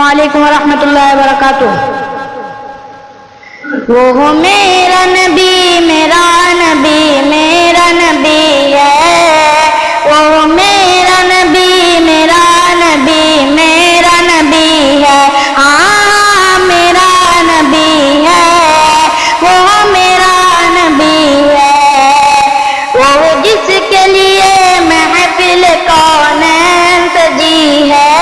علیکم ورحمۃ اللہ وبرکاتہ۔ وہ میرا نبی میرا نبی میرا نبی ہے، وہ میرا نبی میرا نبی میرا نبی ہے، ہاں میرا نبی ہے، وہ میرا نبی ہے، وہ جس کے لیے محفل کونین سجی ہے،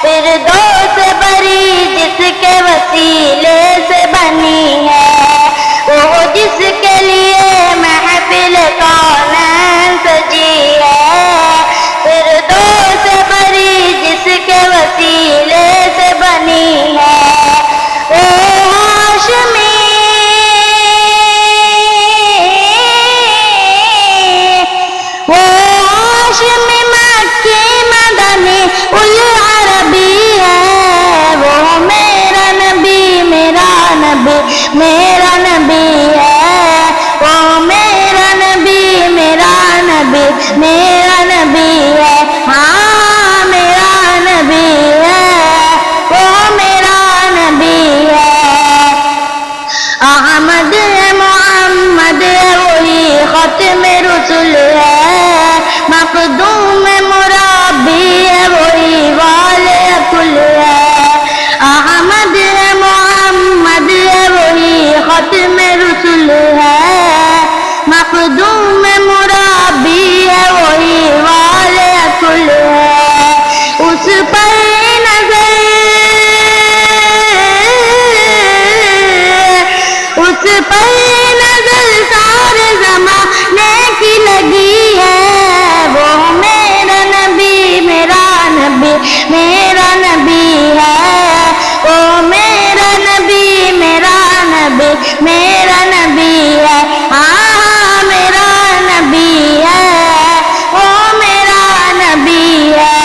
فردوس بری جس کے وسیلے سے بنی ہے، وہ جس کے لیے محفل کونین سجی ہے، فردوس بری جس کے وسیلے سے بنی ہے، وہ ہاشمی مکی مدنی العربی ہے، وہ میرا نبی میرا نبی میرا نبی ہے، وہ میرا نبی میرا نبی میرا نبی ہے، ہاں میرا نبی ہے، وہ میرا نبی ہے، احمد محمد وہی ختم رسول ہے، مخدوم مربی ہے وہی والے کل ہے، احمد محمد وہی ختم رسول ہے، مخدوم مربی ہے وہی والے کل ہے، اس پر نظر سارے زمانے کی لگی ہے، وہ میرا نبی میرا نبی میرا نبی ہے، وہ میرا نبی میرا نبی میرا نبی ہے، ہاں میرا نبی ہے، وہ میرا نبی ہے،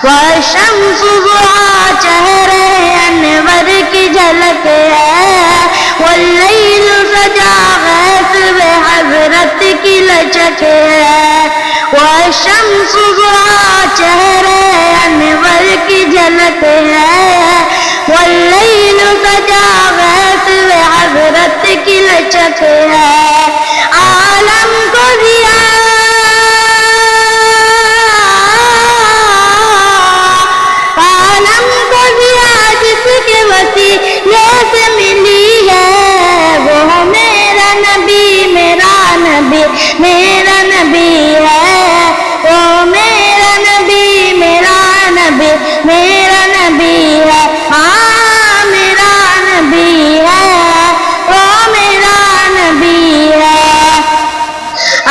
والشمس ضحیٰ چہرے انور کی جھلک ہے، واللیل سجا غیث حضرت کی لچک ہے، والشمس ضحیٰ چہرے انور کی جھلک ہے، واللیل سجا غیث حضرت کی لچک ہے، عالم کو جس کے وسیلے سے ملی ہے، وہ میرا نبی میرا نبی میرا نبی ہے، وہ میرا نبی میرا نبی میرا نبی ہے، ہاں میرا نبی ہے، وہ میرا نبی ہے،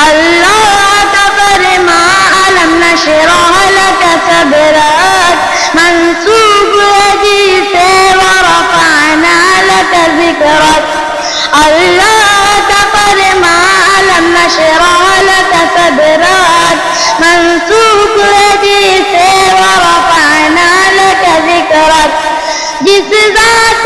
اللہ کا فرمان الم نشرح لک صدرک منسوب ہے جسے ورفعنا لک ذکرک، اللہ کا فرمان الم نشرح لک صدرک منسوب ہے جسے ورفعنا لک ذکرک، جس ذات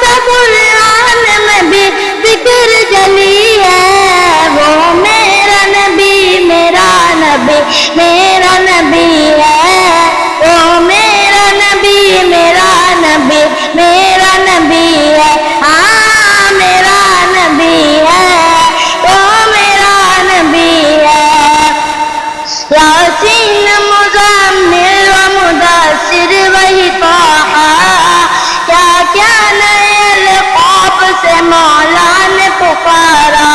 کا قرآن میں بھی ذکر جلی ہے، وہ میرا نبی میرا نبی میرا نبی ہے، وہ میرا نبی میرا نبی میرا نبی ہے، ہاں میرا نبی ہے، وہ میرا نبی ہے، یاسین مزمل و مدثر وہی طٰہٰ، کیا کیا نئے القاب سے مولا نے پکارا،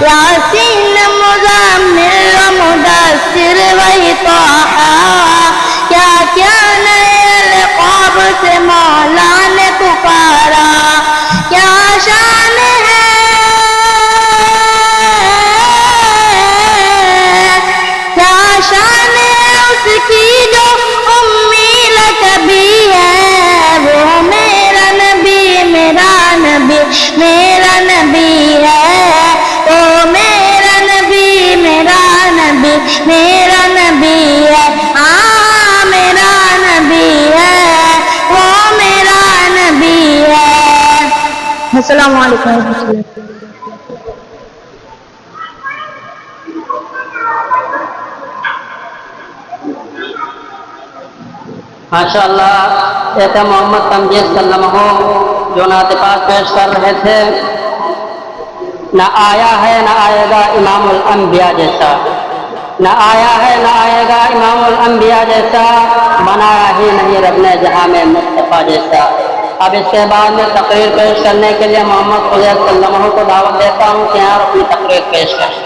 یاسین مزمل و مدثر وہی طٰہٰ، کیا کیا نئے القاب سے مولا نے پکارا، کیا شان ہے کیا شان ہے اس کی جو امی لقبی ہے، وہ میرا نبی میرا نبی میرا نبی ہے، وہ میرا نبی میرا نبی میرا نبی ہے، ہاں میرا نبی ہے، وہ میرا نبی ہے، السلام علیکم ورحمۃ اللہ۔ ماشاءاللہ ایسے محمد تمجید صلی اللہ علیہ وسلم جو نعت پاک پیش کر رہے تھے، نہ آیا ہے نہ آئے گا امام الانبیاء جیسا، نہ آیا ہے نہ آئے گا امام الانبیاء جیسا، بنایا ہی نہیں رب نے جہاں میں مصطفیٰ جیسا۔ اب اس کے بعد میں تقریر پیش کرنے کے لیے محمد فضیل صلی اللہ علیہ وسلم کو دعوت دیتا ہوں کہ یہاں اپنی تقریر پیش کریں۔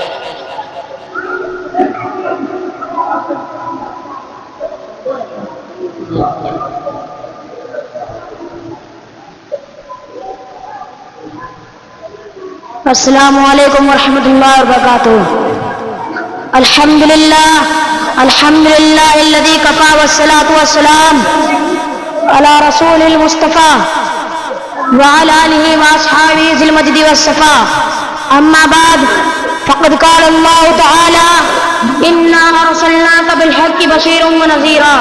السلام علیکم ورحمۃ اللہ وبرکاتہ۔ الحمدللہ الذی کفا والصلاۃ والسلام علی رسول المصطفیٰ وعلی آلہ واصحابہ ذی المجد والصفا، اما بعد فقد قال اللہ تعالی انا ارسلناک بالحق بشیرا ونذیرا،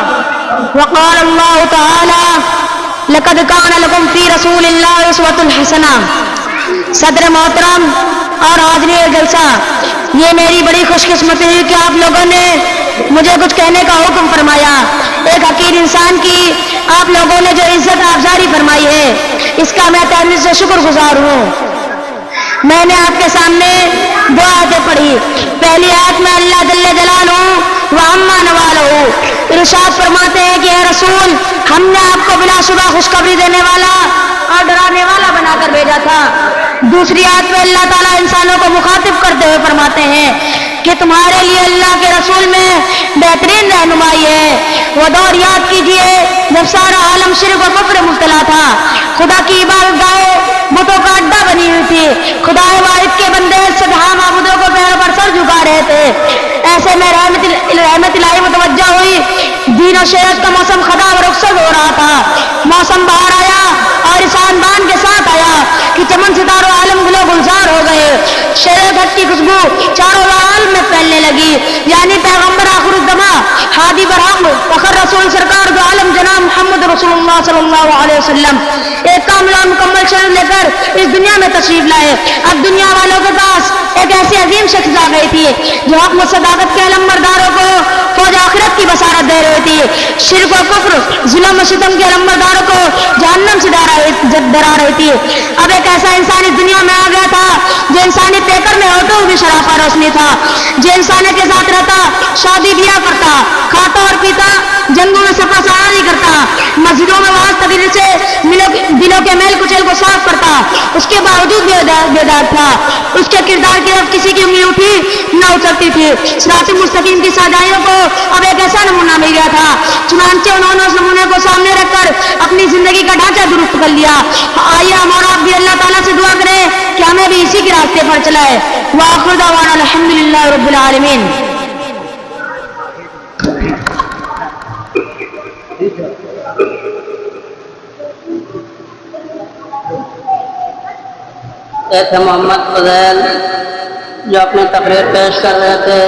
وقال اللہ تعالی لقد کان لکم فی رسول اللہ اسوۃ حسنہ۔ صدر محترم اور حاضرین جلسہ، یہ میری بڑی خوش قسمتی ہے کہ آپ لوگوں نے مجھے کچھ کہنے کا حکم فرمایا۔ ایک حقیر انسان کی آپ لوگوں نے جو عزت افزاری فرمائی ہے، اس کا میں تہ دل سے شکر گزار ہوں۔ میں نے آپ کے سامنے دو آیتیں پڑھی۔ پہلی آیت میں اللہ جل جلالہ وعما نوالہ ارشاد فرماتے ہیں کہ اے رسول، ہم نے آپ کو بلا شبہ خوشخبری دینے والا اور ڈرانے والا بنا کر بھیجا تھا۔ دوسری آیت میں اللہ تعالیٰ انسانوں کو مخاطب کرتے ہوئے فرماتے ہیں کہ تمہارے لیے اللہ کے رسول میں بہترین رہنمائی ہے۔ وہ دور یاد کیجئے جب سارا عالم شرک و کفر مبتلا تھا، خدا کی عبادت گاہیں بتوں کا اڈا بنی ہوئی تھی، خدا واحد کے بندے سدھا معبودوں کو پیروں پر سر جھکا رہے تھے۔ ایسے میں رحمت الہی متوجہ ہوئی، دین و شریعت کا موسم خدا و رخصت ہو رہا تھا۔ موسم باہر آیا اور اس آن کے ساتھ آیا کہ چمن ستاروں عالم گلو گلزار ہو گئے۔ شریعت حق کی خوشبو چاروں عالم میں پھیلنے لگی، یعنی پیغمبر آخر الزماں ہادی برحق فخر رسول سرکار دو عالم جناب محمد رسول اللہ صلی اللہ علیہ وسلم ایک کامل اور مکمل شریعت لے کر اس دنیا میں تشریف لائے۔ اب دنیا والوں کے پاس ایک ایسی عظیم شخص آ گئی تھی جو حق و صداقت کے علمبرداروں کو فوج آخرت کی بصارت دے رہی تھی، شرک و کفر ظلم و ستم کے علمبرداروں کو جہنم سے ڈرا رہی تھی۔ اب ایک ایسا انسان اس دنیا میں آ گیا تھا جو انسانی پیکر میں ہوتے ہوئے بھی شرافہ روشنی تھا، جو انسانیت کے ساتھ رہتا، شادی بیاہ کرتا، کھاتا اور پیتا، جنگوں میں سفا سالاری کرتا، مسجدوں میں واعظ تقریر سے دلوں کے میل کچیل کو صاف کرتا، اس کے باوجود بیدار تھا۔ اس کے کردار کی طرف کسی کی انگلی اٹھی نہ اچھلتی تھی۔ صراط مستقیم کی سادائیوں کو اب ایک ایسا نمونہ مل گیا تھا، چنانچہ انہوں نے اس نمونے کو سامنے رکھ کر اپنی زندگی کا ڈھانچہ درست کر لیا۔ آئیے ہم اور آپ بھی اللہ تعالیٰ سے دعا کریں کہ ہمیں بھی اسی کے راستے پر چلائے۔ وآخر دعوانا الحمدللہ رب العالمین۔ ایسے محمد فضیل جو اپنی تقریر پیش کر رہے تھے،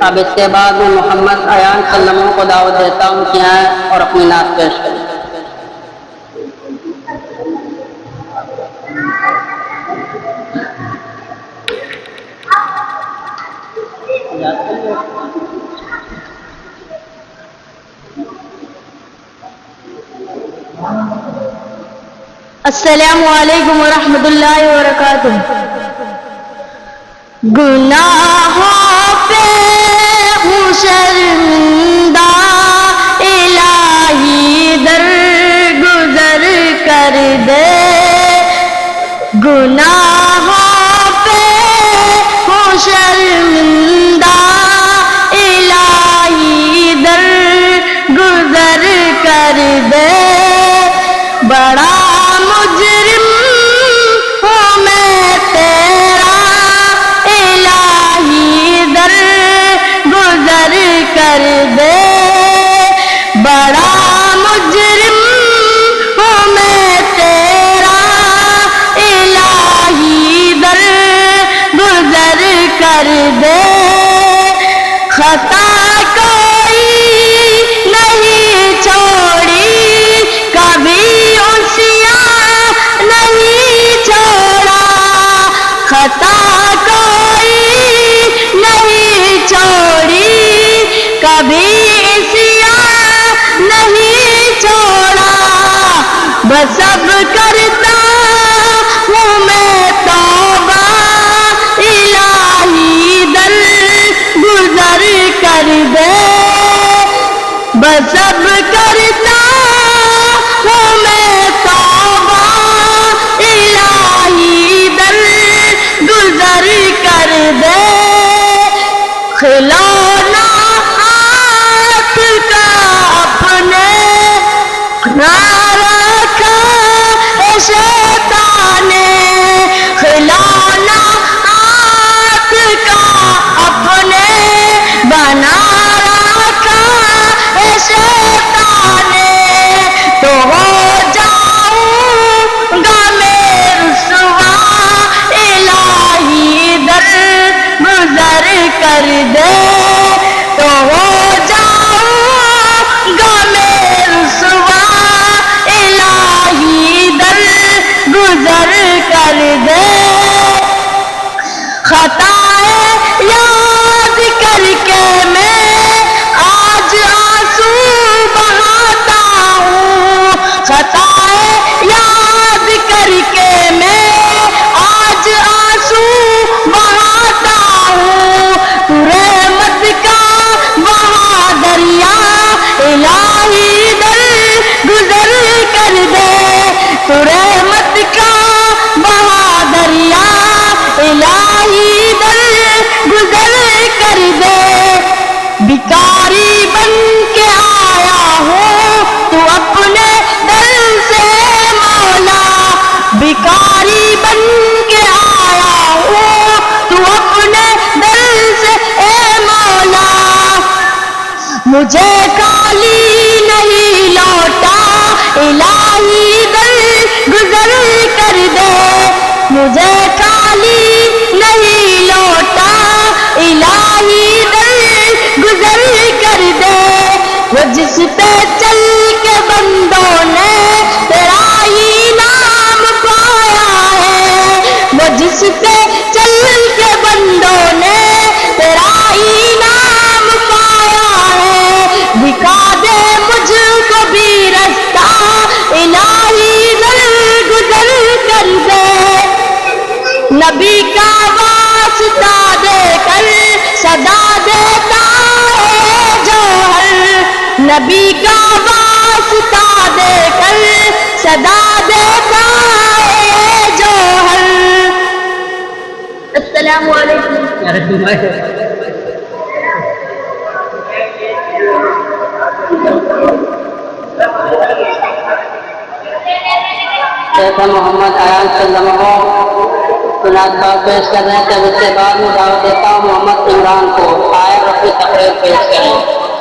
اب اس کے بعد میں محمد ایان صلی اللہ علیہ وسلم کو دعوت دیتا ہوں کہ آئیں اور اپنی نعت پیش کریں۔ السلام علیکم ورحمۃ اللہ وبرکاتہ۔ گناہوں پہ ہوں شرمندہ، الہی درگزر کر دے۔ گناہوں پہ ہوں شرمندہ، الہی درگزر کر دے۔ بڑا مجرم ہوں میں تیرا، الہی درگزر کر دے۔ بڑا مجرم ہوں میں تیرا، الہی درگزر کر دے۔ خطا کوئی نہیں چھوڑی، کبھی عصیاں نہیں چھوڑا۔ خطا کوئی نہیں چھوڑی، کبھی عصیاں نہیں غضب کرتا ہوں میں توبہ الہی در گزر کر دے کھلونا ہاتھ کا اپنے نہ رکھا اے شیطان نے کھلونا ہاتھ کا اپنے بنا رکھا اے شیطان نے تو ہو جاؤں گا میں رسوا الہی در گزر کر دے تو ہو جاؤں گا میں رسوا الہی در گزر کر دے خطائیں یاد کر کے میں آج آنسو بہاتا ہوں خطائیں یاد کر کے میں آج آنسو بہاتا ہوں تو رحمت کا بہا دریا الہی در گزر کر دے تو رحمت کا بہا دریا الہی در گزر کر دے بھکاری بن کے آیا ہوں تو اپنے در سے مولا بھکاری بن کے آیا ہوں تو اپنے در سے اے مولا مجھے خالی نہیں لوٹا الہی در گزر کر دے مجھے خالی نہیں لوٹا الہی در گزر کر دے وہ جس پہ چل کے بندوں نے تیرا ہی نام پایا ہے وہ جس پہ چل کے بندوں نے تیرا ہی نام پایا ہے دکھا دے مجھ کو بھی رستہ الہی در گزر کر دے نبی کا واسطہ دے کر صدا دیتا ہے جوہر نبی کا واسطہ دے کر صدا دیتا ہے جوہر السلام علیکم شیخ محمد ایان صلی اللہ علیہ وسلم سنات پیش کر رہے ہیں کہ اس کے بعد میں دعوت دیتا ہوں محمد عمران کو آئے رفیع تقریر پیش کریں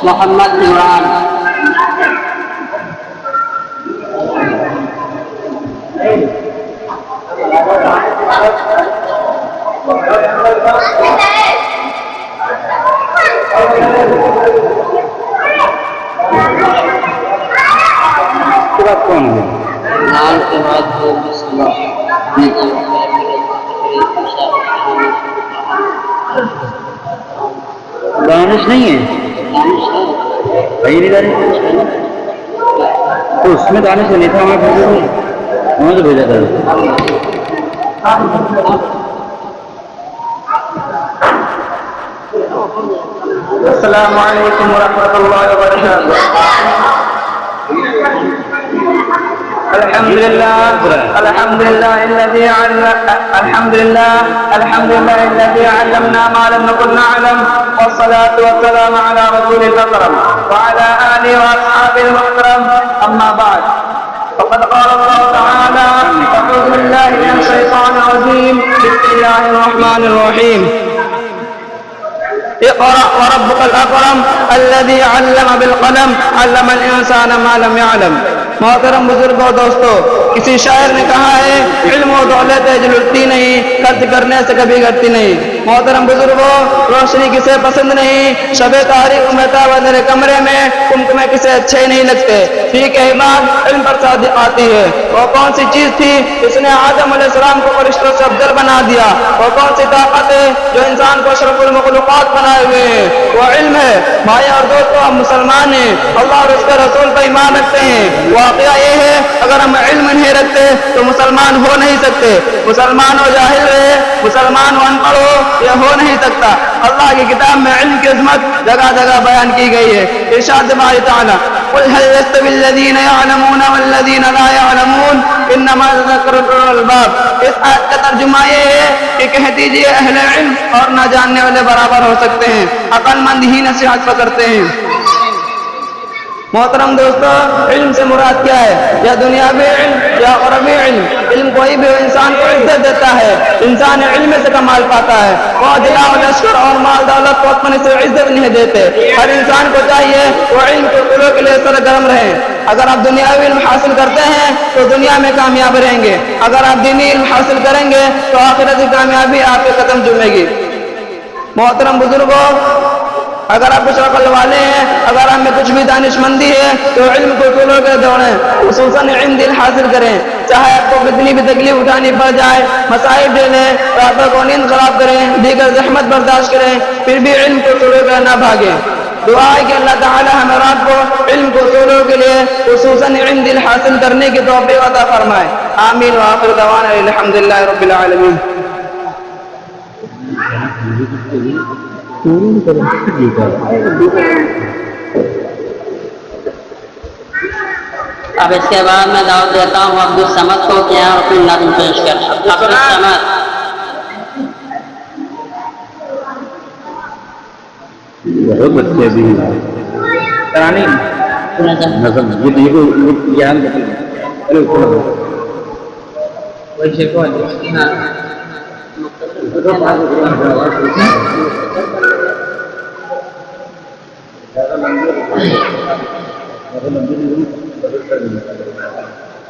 محمد عمران کون ہے نام کے بعد دانش نہیں ہے صحیح نہیں دانش تو اس میں دانش نہیں تھا ہمیں تو بھیجا تھا السلام علیکم ورحمۃ اللہ وبرکاتہ الحمد لله الذي علمنا ما لم نكن نعلم والصلاة والسلام على رسول الأكرم وعلى آله وأصحابه المحترم أما بعد فقد قال الله تعالى أعوذ بالله من الشيطان الرجيم بسم الله الرحمن الرحيم اقرأ وربك الأكرم الذي علم بالقلم علم الإنسان ما لم يعلم محترم بزرگوں دوستو کسی شاعر نے کہا ہے علم و دولت ہے جو لٹتی نہیں خرچ کرنے سے کبھی گھٹتی نہیں محترم بزرگوں روشنی کسے پسند نہیں شب تاریخ میں اندھیرے کمرے میں کمکمے کسے اچھے ہی نہیں لگتے ٹھیک ہے بات علم پر ساتھ آتی ہے وہ کون سی چیز تھی جس نے آدم علیہ السلام کو فرشتوں سے افضل بنا دیا وہ کون سی طاقت ہے جو انسان کو اشرف المخلوقات بنائے ہوئے ہیں وہ علم ہے بھائی اور دوستو ہم مسلمان ہیں اللہ اور اس کے رسول پر ایمان رکھتے ہیں واقعہ یہ ہے اگر ہم علم نہیں رکھتے تو مسلمان ہو نہیں سکتے مسلمان ہو جاہل رہے مسلمان ہو ان پڑھ ہو یہ ہو نہیں سکتا اللہ کی کتاب میں علم کی عظمت جگہ جگہ بیان کی گئی ہے ارشاد باری تعالیٰ قل هل يستوي الذين يعلمون والذين لا يعلمون انما يتذكر اولو الالباب. اس آیت کا ترجمہ یہ ہے کہ کہہ دیجئے اہل علم اور نہ جاننے والے برابر ہو سکتے ہیں، عقل مند ہی نصیحت پکڑتے ہیں. محترم دوستو، علم سے مراد کیا ہے؟ یا دنیاوی علم یا اخروی علم. علم کوئی بھی انسان کو عزت دیتا ہے، انسان علم سے کمال پاتا ہے. وہ دلا و لشکر اور مال دولت کو اپنے سے عزت نہیں دیتے. ہر انسان کو چاہیے وہ علم کے اصولوں کے لیے سرگرم رہیں. اگر آپ دنیاوی علم حاصل کرتے ہیں تو دنیا میں کامیاب رہیں گے، اگر آپ دینی علم حاصل کریں گے تو آخرت کی کامیابی آپ کے قدم چومے گی. محترم بزرگوں، اگر آپ کچھ عقل والے ہیں، اگر آپ میں کچھ بھی دانش مندی ہے تو علم کو اصولوں کے دوڑیں، خصوصاً علم دل حاصل کریں. چاہے آپ کو کتنی بھی تکلیف اٹھانی پڑ جائے، مصائب جھیلیں، راتوں کو نیند خراب کریں، دیگر زحمت برداشت کریں، پھر بھی علم کو اصولوں کے نہ بھاگیں. دعا ہے کہ اللہ تعالی ہمیں رات کو علم کو اصولوں کے لیے خصوصاً علم دل حاصل کرنے کی توفیق عطا فرمائے. آمین. وآخر دعوانا الحمدللہ رب العالمین. اب اس کے بعد میں دعوت دیتا ہوں عبدالصمد کو کہ یہاں اپنی نظم پیش کر. عبدالصمد. بہت بچے بھی کرانی نظم یہ جان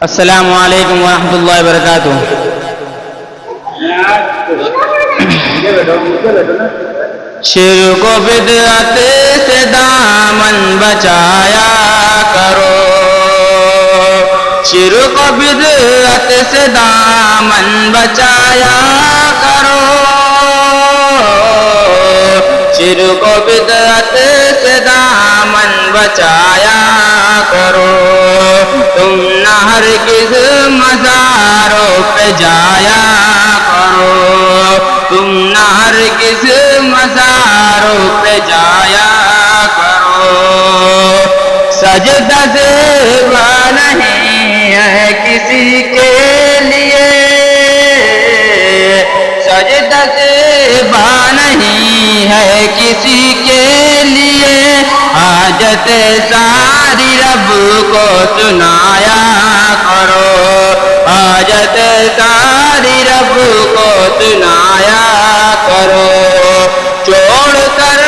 السلام علیکم ورحمۃ اللہ وبرکاتہ. شرک و بدعت سے دامن بچایا کرو، شرک و بدعت سے دامن بچایا کرو، شرک و بدعت سے دامن بچایا کرو. تم نہ ہرگز مزاروں پہ جایا کرو، تم نہ ہرگز مزاروں پہ جایا کرو. سجدہ زیبا نہیں ہے کسی کے لیے، سجدہ زیبا نہیں ہے کسی کے لیے، حاجت ساری رب کو سنایا کرو، حاجت ساری رب کو سنایا کرو. چھوڑ کر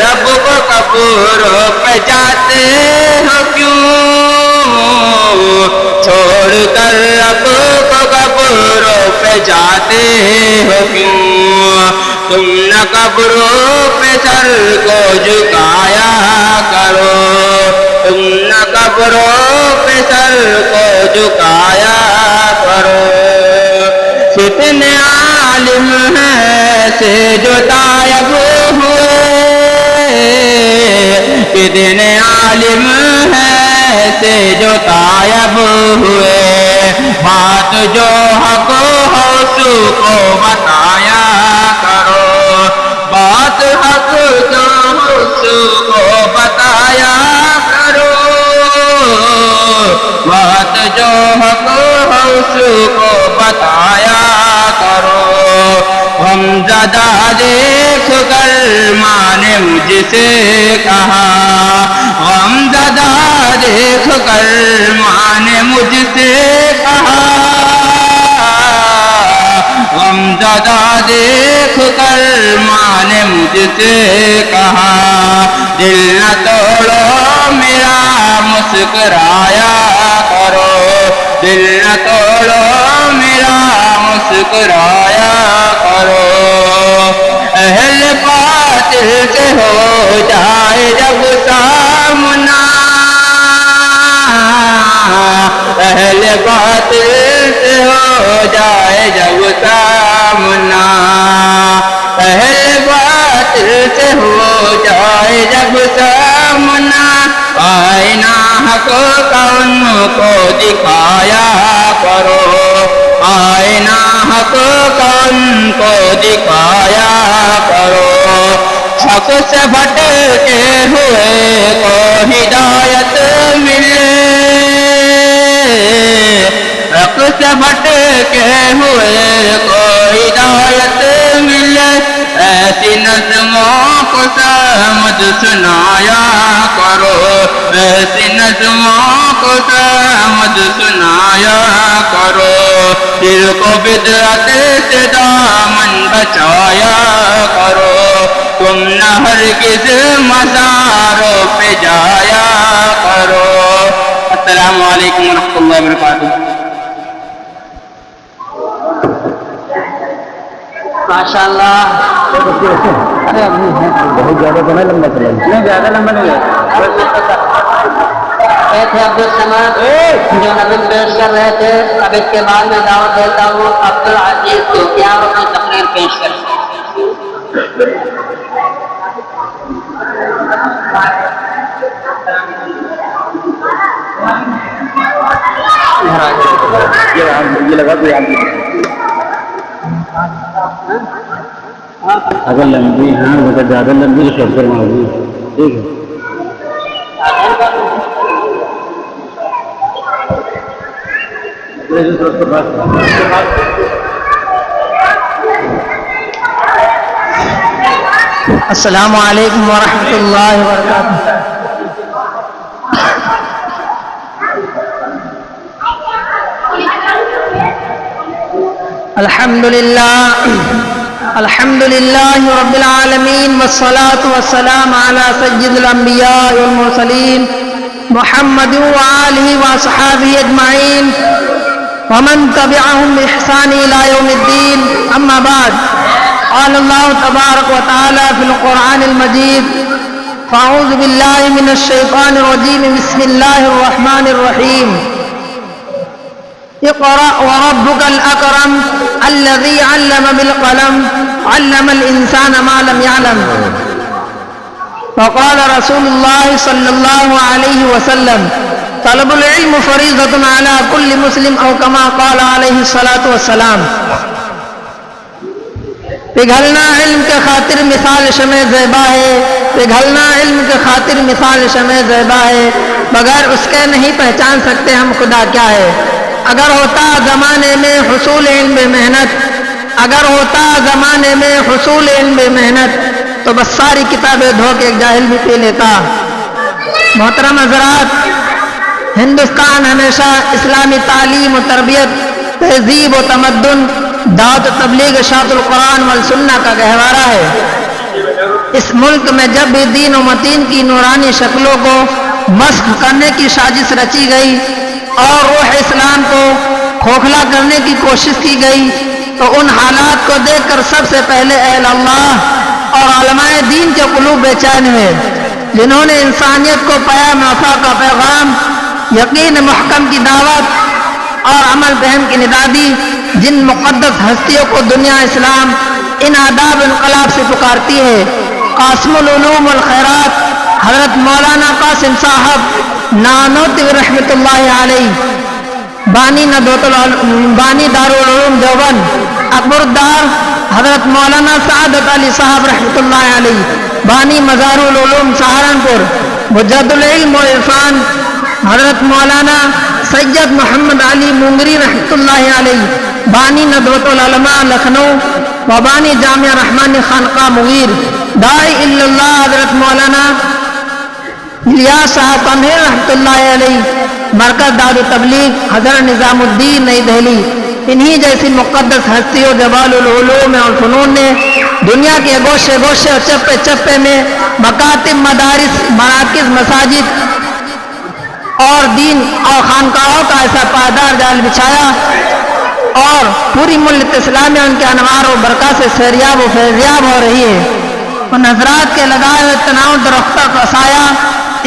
رب کو قبروں پہ جاتے ہو کیوں، چھوڑ کر رب کو قبروں پہ جاتے ہو کیوں. تم نہ قبروں پہ سر کو جھکایا کرو، تم نہ قبروں پہ سر کو جھکایا کرو. کتنے عالم ہیں سے جو تائب ہوئے، کتنے عالم ہیں سے جو تائب ہوئے، بات جو حق ہو اس کو بتایا کرو، بات حق جو اس کو بتایا کرو، بات جو حق اس کو بتایا کرو. ہم زدہ دیکھ کر ماں نے مجھ سے کہا، ہم زدہ دیکھ کر ماں نے مجھ سے کہا، ہم زدہ دیکھ کر ماں نے مجھ سے کہا. دل نہ توڑو میرا مسکرایا کرو، دل نہ توڑو میرا مسکرایا کرو. اہل باطل سے ہو جائے جب سامنا، اہل باطل سے ہو جائے جب سامنا، اہل باطل سے ہو جائے جب سامنا. آئینہ حق کا ان کو دکھایا کرو، آئینہ حق کا ان کو دکھایا کرو. حق حق سے بھٹکے ہوئے کو ہدایت ملے، حق سے بھٹکے ہوئے کو ہدایت ملے، ایسی نظموں کو سمجھ سنایا کرو، ایسی نظموں کو سمجھ سنایا کرو، دل کو بدعت سے دامن بچایا کرو، تم نہ ہرگز مزاروں پہ جایا کرو۔ السلام علیکم ورحمۃ اللہ وبرکاتہ۔ ماشاء اللہ، بہت زیادہ تو نہیں لمبا چلا، نہیں زیادہ لمبا نہیں ہے۔ تھے عبد الصمد جو نظم پیش کر رہے تھے، اب اس کے بعد میں دعوت دیتا ہوں عبد العزیز کو کہ آپ اپنی تقریر پیش کریں۔ یہ لگا کوئی اگر لمبی ہاں وہ زیادہ لمبی تو شکر ہوگی، ٹھیک ہے۔ السلام علیکم ورحمۃ اللہ وبرکاتہ۔ الحمد للہ رب العالمین والصلاة والسلام علی سید الانبیاء والمرسلین محمد وآلہ وصحابہ اجمعین ومن تبعهم بإحسان إلى يوم الدين، أما بعد، قال الله تبارك وتعالى في القرآن المجيد: فأعوذ بالله من الشيطان الرجيم، بسم الله الرحمن الرحيم، اقرأ وربك الأكرم الذي علم بالقلم علم الإنسان ما لم يعلم، وقال رسول الله صلى الله عليه وسلم: طلب العلم فریضۃ علی کل مسلم، او کما قال علیہ الصلاۃ والسلام۔ پگھلنا علم کے خاطر مثال شمع زیبا ہے، پگھلنا علم کے خاطر مثال شمع زیبا ہے، بغیر اس کے نہیں پہچان سکتے ہم خدا کیا ہے۔ اگر ہوتا زمانے میں حصول علم بے محنت، اگر ہوتا زمانے میں حصول علم بے محنت، تو بس ساری کتابیں دھو کے ایک جاہل بھی پی لیتا۔ محترم حضرات، ہندوستان ہمیشہ اسلامی تعلیم و تربیت، تہذیب و تمدن، دعوت و تبلیغ اشاعت القرآن والسنہ کا گہوارہ ہے۔ اس ملک میں جب بھی دین و متین کی نورانی شکلوں کو مسخ کرنے کی سازش رچی گئی اور روح اسلام کو کھوکھلا کرنے کی کوشش کی گئی، تو ان حالات کو دیکھ کر سب سے پہلے اہل اللہ اور علماء دین کے قلوب بے چین ہوئے، جنہوں نے انسانیت کو پیام وفا کا پیغام، یقین محکم کی دعوت اور عمل بہم کی ندا دی۔ جن مقدس ہستیوں کو دنیا اسلام ان آداب انقلاب سے پکارتی ہے، قاسم العلوم والخیرات حضرت مولانا قاسم صاحب نانوتوی رحمۃ اللہ علیہ، بانی دارالعلوم دیوبند، اکبر الدار حضرت مولانا سعادت علی صاحب رحمۃ اللہ علیہ، بانی مزار العلوم سہارنپور، مجد العلم والعرفان حضرت مولانا سید محمد علی منگری رحمۃ اللہ علیہ، بانی ندوۃ العلماء لکھنؤ و بانی جامعہ رحمانی خانقاہ مغیر، داعی اللہ حضرت مولانا الیاس صاحب قمیر رحمۃ اللہ علیہ، مرکز دعوت و تبلیغ حضرت نظام الدین نئی دہلی۔ انہی جیسی مقدس ہستیوں جبال العلوم اور فنون نے دنیا کے گوشے گوشے اور چپے چپے میں مکاتب، مدارس، مراکز، مساجد اور دین اور خانقاہوں کا ایسا پائیدار جال بچھایا اور پوری ملت اسلامیہ ان کے انوار و برکات سے سیریاب و فیضیاب ہو رہی ہے۔ ان حضرات کے لگائے ہوئے تناؤ درختوں کا سایہ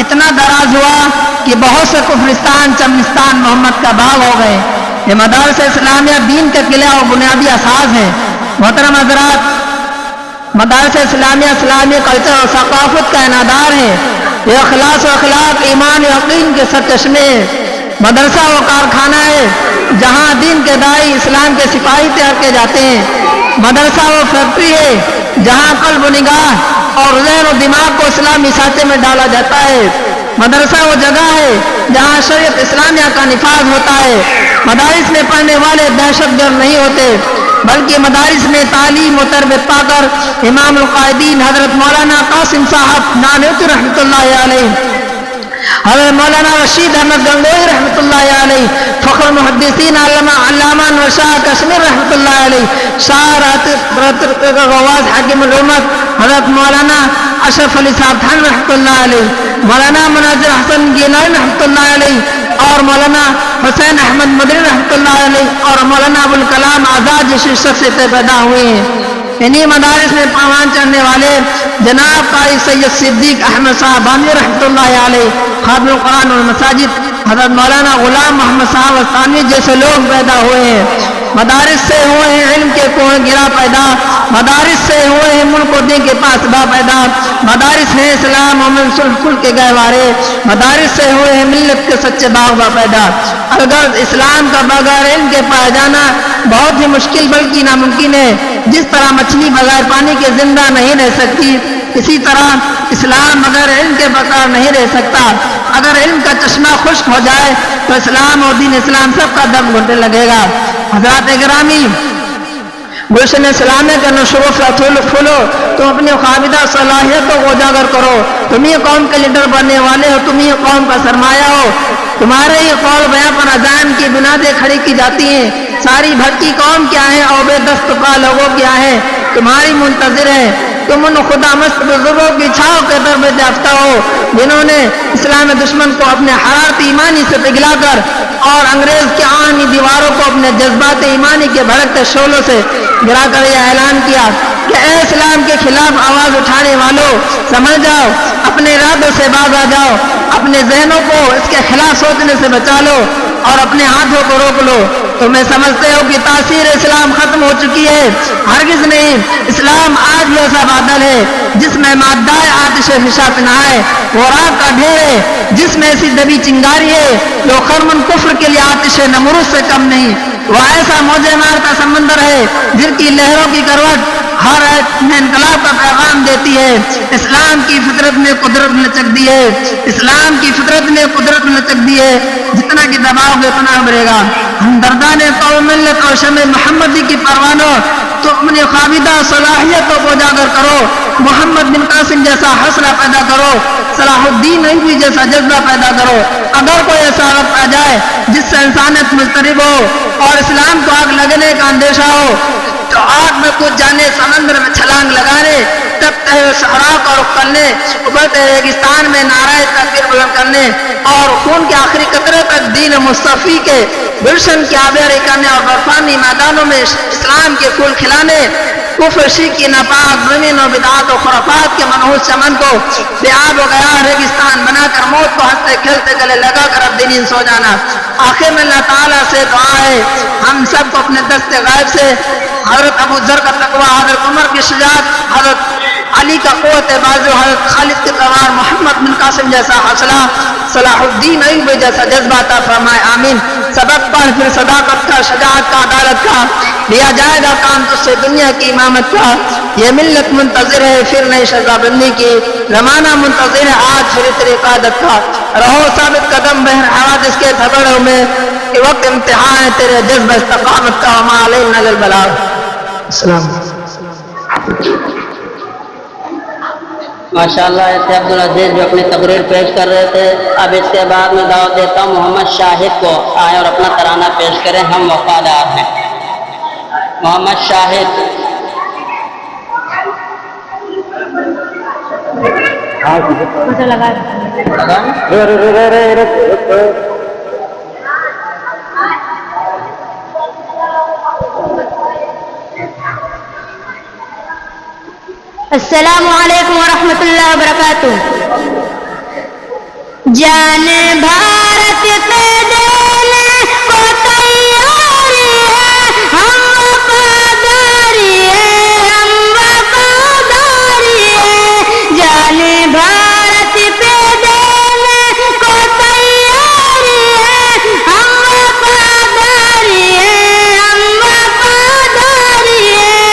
اتنا دراز ہوا کہ بہت سے کفرستان، چمنستان محمد کا باغ ہو گئے۔ یہ مدارس اسلامیہ دین کے قلعہ و بنیادی اساس ہیں۔ محترم حضرات، مدارس اسلامیہ اسلامی کلچر اور ثقافت کا انعدار ہے۔ یہ اخلاص و اخلاق، ایمان و یقین کے سرچشمے ہے۔ مدرسہ و کارخانہ ہے جہاں دین کے داعی اسلام کے سپاہی تیار کیے جاتے ہیں۔ مدرسہ و فیکٹری ہے جہاں قلب و نگاہ اور ذہن و دماغ کو اسلامی سانچے میں ڈالا جاتا ہے۔ مدرسہ وہ جگہ ہے جہاں شریعت اسلامیہ کا نفاذ ہوتا ہے۔ مدارس میں پڑھنے والے دہشت گرد نہیں ہوتے، بلکہ مدارس میں تعلیم و تربیت پا کر امام القائدین حضرت مولانا قاسم صاحب نانوتوی رحمۃ اللہ علیہ، حضرت مولانا رشید احمد گنگوئی رحمۃ اللہ علیہ، فخر المحدثین علامہ انور شاہ کشمیر رحمۃ اللہ علیہ، شاہ غواز حاکم الامت حضرت مولانا اشرف علی صاحب خان رحمۃ اللہ علیہ، مولانا مناظر حسن گیلانی رحمۃ اللہ علیہ، اور مولانا حسین احمد مدنی رحمۃ اللہ علیہ، اور مولانا ابوالکلام آزاد جیسے شخص سے پیدا ہوئے ہیں۔ انہی مدارس میں پروان چڑھنے والے جناب قاری سید صدیق احمد صاحب بانوی رحمۃ اللہ علیہ، خادم القرآن والمساجد حضرت مولانا غلام محمد صاحب استانوی جیسے لوگ پیدا ہوئے ہیں۔ مدارس سے ہوئے ہیں علم کے کنویں گرا پیدا، مدارس سے ہوئے ہیں ملک و دین کے پاسباں پیدا، مدارس ہیں اسلام و منصور کے گہوارے، مدارس سے ہوئے ہیں ملت کے سچے باغباں پیدا۔ اگر اسلام کا بغیر علم کے پایا جانا بہت ہی مشکل بلکہ ناممکن ہے۔ جس طرح مچھلی بغیر پانی کے زندہ نہیں رہ سکتی، اسی طرح اسلام بغیر علم کے بقا نہیں رہ سکتا۔ اگر علم کا چشمہ خشک ہو جائے تو اسلام اور دین اسلام سب کا دم گھٹنے لگے گا۔ حضرات گرامی، گلشن اسلامیہ کا نشر و پھولو، تم اپنی خابدہ صلاحیتوں کو اجاگر کرو۔ تم ہی قوم کے لیڈر بننے والے ہو، تم ہی قوم کا سرمایہ ہو۔ تمہارے ہی قول بیان پر عزائم کی بنیادیں کھڑی کی جاتی ہیں۔ ساری بھٹکی قوم کیا ہے اور بے دست پا لوگوں کیا ہے، تمہاری منتظر ہے۔ تم ان خدا مست بزرگوں کی چھاؤ کے تربیت یافتہ ہو جنہوں نے اسلام دشمن کو اپنے حرارت ایمانی سے پگھلا کر اور انگریز کی آہنی دیواروں کو اپنے جذبات ایمانی کے بھڑکتے شعلوں سے گرا کر یہ اعلان کیا کہ اے اسلام کے خلاف آواز اٹھانے والوں، سمجھ جاؤ، اپنے ارادوں سے باز آ جاؤ، اپنے ذہنوں کو اس کے خلاف سوچنے سے بچا لو اور اپنے ہاتھوں کو روک لو۔ تمہیں سمجھتے ہو کہ تاثیر اسلام ختم ہو چکی ہے، ہرگز نہیں۔ اسلام آج بھی ایسا بادل ہے جس میں مادہ آتش فشا پنہائے، وہ راگ کا ڈھیر ہے جس میں ایسی دبی چنگاری ہے جو خرمن کفر کے لیے آتش نمرود سے کم نہیں۔ وہ ایسا موجے مارتا سمندر ہے جن کی لہروں کی کروٹ ہر ایک میں انقلاب کا پیغام دیتی ہے۔ اسلام کی فطرت میں قدرت لچک دی ہے، اسلام کی فطرت میں قدرت لچک دی ہے، جتنا کہ دباؤ گے اتنا ابھرے گا۔ ہمدردان قوم ملت اور شمع محمدی کی پروانوں، تو اپنی خابدہ صلاحیتوں کو اجاگر کرو، محمد بن قاسم جیسا حوصلہ پیدا کرو، صلاح الدین ایوبی جیسا جذبہ پیدا کرو۔ اگر کوئی ایسا وقت آ جائے جس سے انسانیت مضطرب ہو اور اسلام کو آگ لگنے کا اندیشہ ہو تو آگ میں کود جانے، سمندر میں چھلانگ لگانے، تپتے ہوئے صحرا کا رخ کرنے، ابلتے ریگستان میں نعرہ تکبیر بلند کرنے اور خون کے آخری قطرے تک دین مصطفی کے گلشن کی آبیاری کرنے اور برفانی میدانوں میں اسلام کے پھول کھلانے، کفر شرک کی ناپاک زمین و بدعات و خرافات کے منحوس چمن کو بے آب و گیا ریگستان بنا کر موت کو ہنستے کھیلتے گلے لگا کر اب دین سو جانا۔ آخر میں اللہ تعالیٰ سے دعا ہے ہم سب کو اپنے دست غائب سے حضرت ابو ذر کا تقویٰ، حضرت عمر کی شجاعت، حضرت علی کا قوت بازو، حضرت خالد کے تلوار، محمد بن قاسم جیسا حوصلہ، صلاح الدین ایوبی جیسا جذبہ عطا فرمائے، آمین۔ سبق پڑھ پھر صداقت کا، شجاعت کا، عدالت کا، لیا جائے گا کام تجھ سے دنیا کی امامت کا۔ یہ ملت منتظر ہے پھر نئی شزا بندی کی، زمانہ منتظر ہے آج پھر تیری قیادت کا۔ رہو ثابت قدم بہر حوادث کے تھبڑوں میں، کہ وقت امتحان ہے تیرے جذبہ استقامت کا، وما علینا الا البلاغ۔ السلام ماشاءاللہ ایسے عبدالعزیز جو اپنی تقریر پیش کر رہے تھے۔ اب اس کے بعد میں دعوت دیتا ہوں محمد شاہد کو آئیں اور اپنا ترانہ پیش کریں، ہم وفادار ہیں۔ محمد شاہد۔ السلام علیکم ورحمۃ اللہ وبرکاتہ۔ جان بھارت پہ دینے کو تیاری ہے، ہم وفاداری ہے، ہم وفاداری ہے۔ جان بھارت پہ دینے کو تیاری ہے، ہم وفاداری ہے، ہم وفاداری ہے۔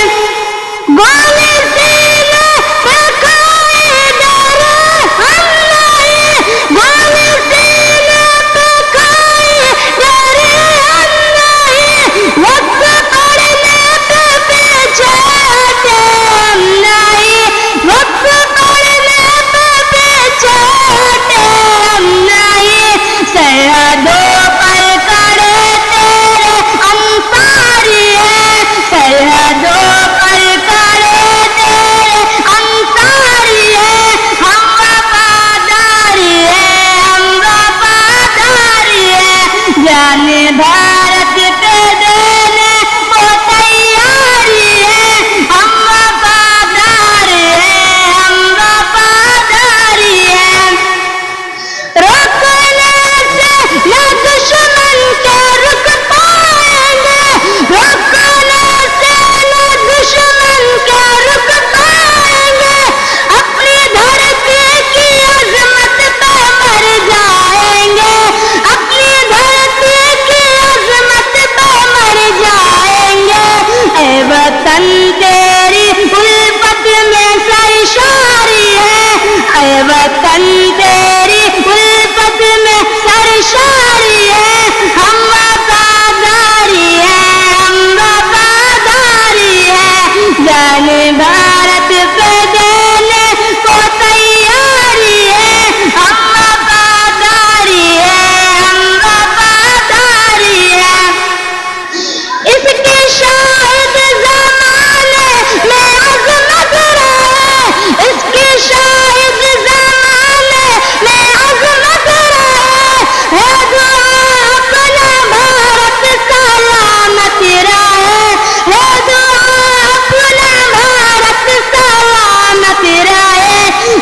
گولی سینے پہ کھا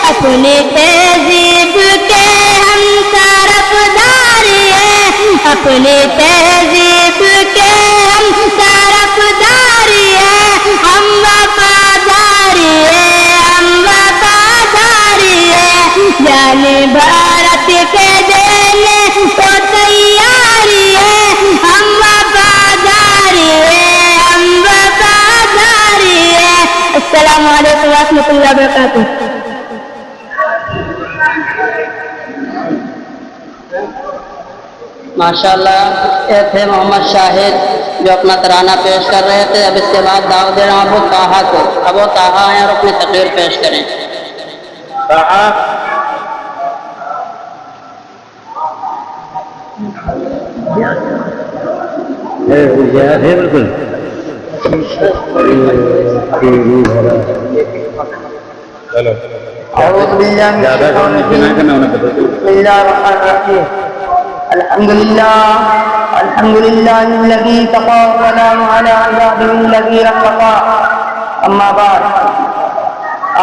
اپنی تہذیب کے ہم طرفدار ہیں، اپنی تہذیب کے ہم طرفدار ہیں، ہم وفادار ہیں، ہم وفادار ہیں، جانے بھارت کے دینے کو تیار ہیں، ہم وفادار ہیں، ہم وفادار ہیں۔ السلام علیکم ورحمۃ اللہ وبرکاتہ۔ ماشاءاللہ یہ تھے محمد شاہد جو اپنا ترانہ پیش کر رہے تھے۔ اب اس کے بعد دعوت دے رہا ہوں ابو طاہا کو۔ ابو طاہا ہیں اور اپنی تقریر پیش کریں۔ بالکل أعوذ بالله من الشيطان الرجيم بسم الله الرحمن الرحيم الحمد لله الذي كفى وسلام على عباده الذين اصطفى اما بعد۔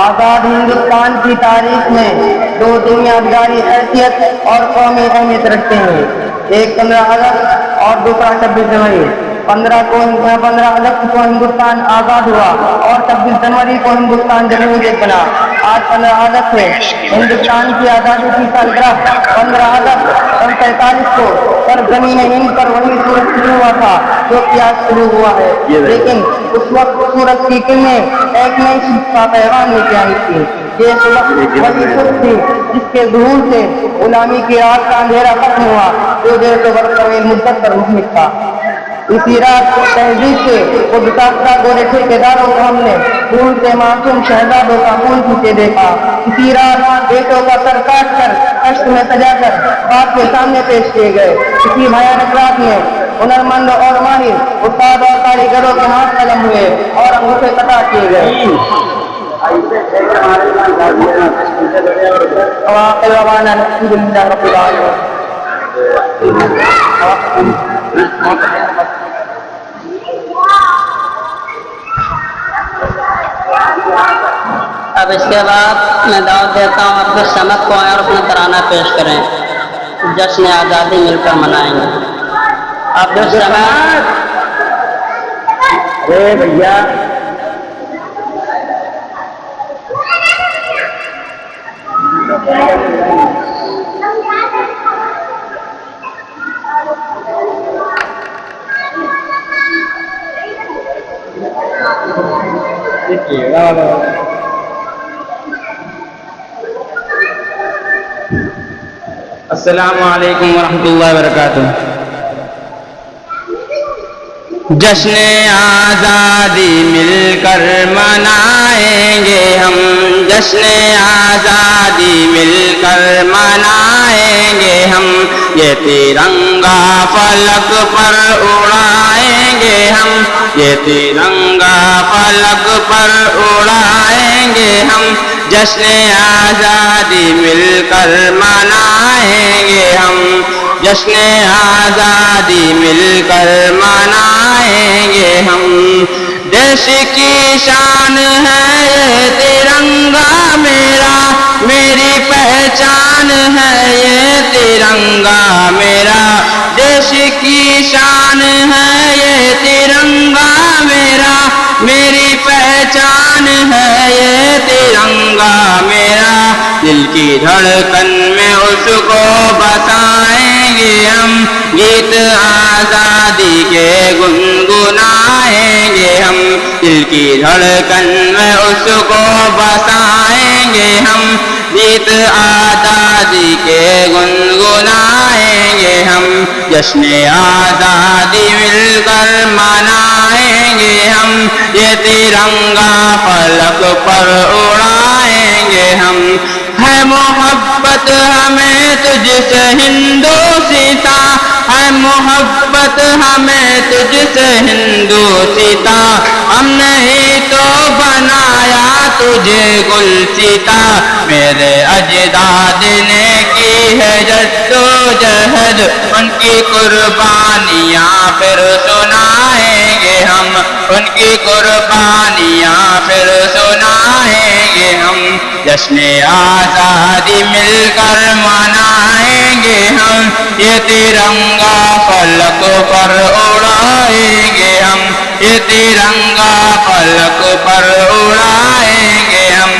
آزاد ہندوستان کی تاریخ میں دو دنیاداری حیثیت اور قومی اہمیت رکھتے ہیں، ایک 15 اگست اور دوسرا 26 جنوری۔ 15 اگست کو ہندوستان آزاد ہوا اور 26 جنوری کو ہندوستان جمہوریت بنا۔ آج 15 اگست ہے، ہندوستان کی آزادی کی سالگرہ۔ 15 اگست 1947 کو سرزمین ہند پر وہی سورج شروع ہوا تھا جو کہ آج شروع ہوا ہے، لیکن اس وقت سورج کی کرنیں ایک نئی صبح کا پیغام لے کے آئی تھی۔ یہ صبح وہی صبح تھی جس کے ظہور سے غلامی کی رات کا اندھیرا ختم ہوا جو 150 برس طویل مدت پر محیط تھا۔ اسی رات تہذیب سے وہ گستاخ گورے ٹھیکیداروں کو ہم نے خون سے معصوم شہزادوں کا خون پیتے دیکھا۔ اسی رات بیٹوں کا سر کاٹ کر اشک میں سجا کر باپ کے سامنے پیش کیے گئے۔ اسی بھیانک رات میں ہنرمند اور ماہر استاد اور کاریگروں کے ہاتھ قلم ہوئے اور انگوٹھے قطع کیے گئے۔ وآخر دعوانا الحمد للہ رب العالمین۔ اب اس کے بعد میں دعوت دیتا ہوں عبدالصمد کو آئیں اور اپنا ترانہ پیش کریں۔ جشن آزادی مل کر منائیں گے۔ عبدالصمد ارے بھیا السلام علیکم ورحمۃ اللہ وبرکاتہ۔ جشن آزادی مل کر منائیں گے ہم، جشن آزادی مل کر منائیں گے ہم، یہ ترنگا فلک پر اڑائیں گے ہم، یہ ترنگا فلک پر اڑائیں گے ہم، جشن آزادی مل کر منائیں گے ہم، جشن آزادی مل کر منائیں گے ہم۔ دیش کی شان ہے یہ ترنگا میرا، میری پہچان ہے یہ ترنگا میرا، دیش کی شان ہے یہ ترنگا میرا، میری پہچان ہے یہ ترنگا میرا، دل کی دھڑکن میں اس کو بسائیں گے ہم، گیت آزادی کے گنگنائیں گے ہم، دل کی دھڑکن میں اس کو بسائیں گے ہم، گیت آزادی کے گنگنائیں گے ہم، جشن آزادی مل کر منائیں گے ہم، یہ ترنگا فلک پر اڑائیں گے ہم۔ ہے محبت ہمیں تجھ سے ہندوستا، ہے محبت ہمیں تجھ سے ہندوستا، ہم نہیں تو بنایا تجھے گلستا، میرے اجداد نے کی ہے جدوجہد، ان کی قربانیاں پھر سنائیں گے ہم، ان کی قربانیاں پھر سنائیں گے ہم، جشن آزادی مل کر منائیں گے ہم یہ ترنگا فلک پر اڑائیں گے ہم یہ ترنگا فلک پر اڑائیں گے ہم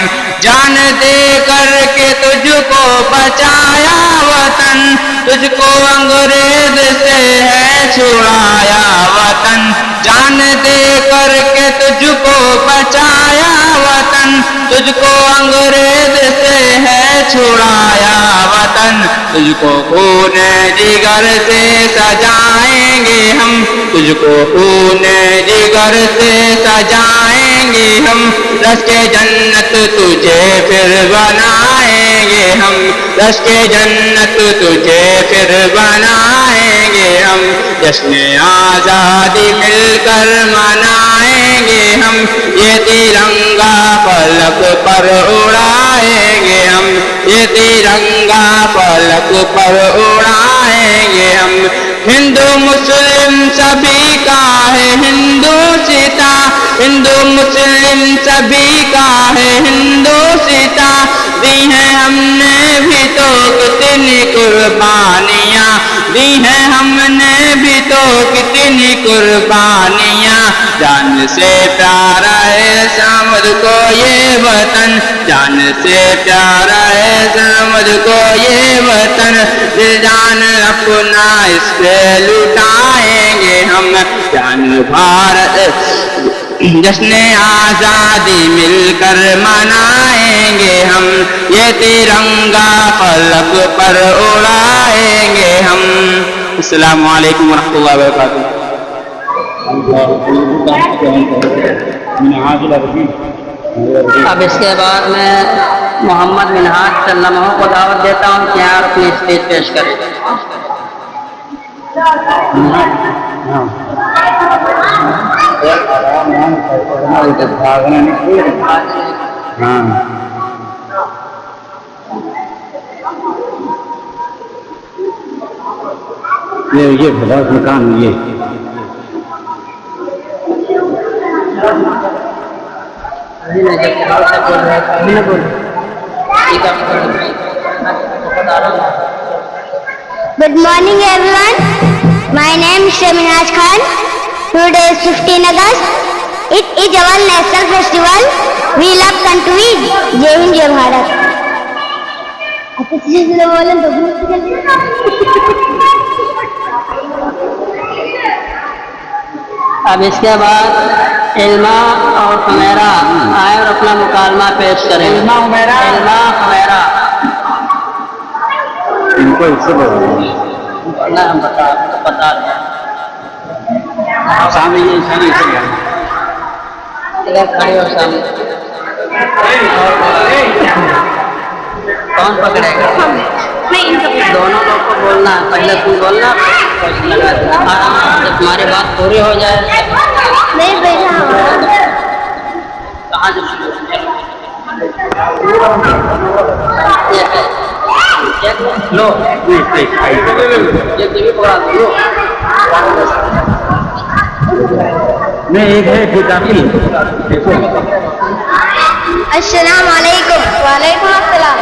جان دے کر کے تجھ کو بچایا وطن تجھ کو انگریز سے ہے چھڑایا وطن جان دے کر کے تجھ کو بچایا وطن تجھ کو انگریز سے ہے چھڑایا وطن تجھ کو خون جگر سے سجائیں گے ہم تجھ کو خون جگر سے سجائیں گے ہم رس کے جنت تجھے پھر بنائیں گے ہم رس کے جنت تجھے پھر بنائیں گے ہم جشن آزادی مل کر منائیں گے ہم یہ ترنگا فلک پر اڑائیں گے ہم یہ ترنگا فلک پر اڑائیں گے ہم ہندو مسلم سبھی کا ہے ہندو ستا ہندو مسلم سبھی کا ہے ہندو ستا دی ہیں ہم نے بھی تو کتنی قربانیاں دی ہیں ہم نے بھی تو کتنی قربانیاں جان سے پیارا ہے سمجھ کو یہ وطن جان سے پیارا ہے سمجھ کو یہ وطن دل جان اپنا اس پہ لٹائیں گے ہم جان بھارت جشن آزادی مل کر منائیں گے ہم یہ ترنگا فلک پر اڑائیں گے ہم السلام علیکم ورحمۃ اللہ وبرکاتہ اب اس کے بعد میں محمد منہاج سلمہ کو دعوت دیتا ہوں کہ آپ اپنی اسپیچ پیش کریں یہ خلاص مکان یہ Good morning everyone. My name is Minhaj Khan. Today is 15 August. It is our national festival. We love country. Jai Hind, Jai Bharat. اب اس کے بعد علما اور خمیرہ آئے اور اپنا مکالمہ پیش کریں علما خمیرہ ان کو اس سے اللہ ہم بتا دیں سامنے یہ سامنے سے ادھر کھڑے ہو سامنے کون پکڑے گا دونوں لوگ کو بولنا پہلے تم بولنا جب تمہاری بات پوری ہو جائے کہاں جو لو نہیں ایک ہے کہ کافی السلام علیکم. وعلیکم السلام.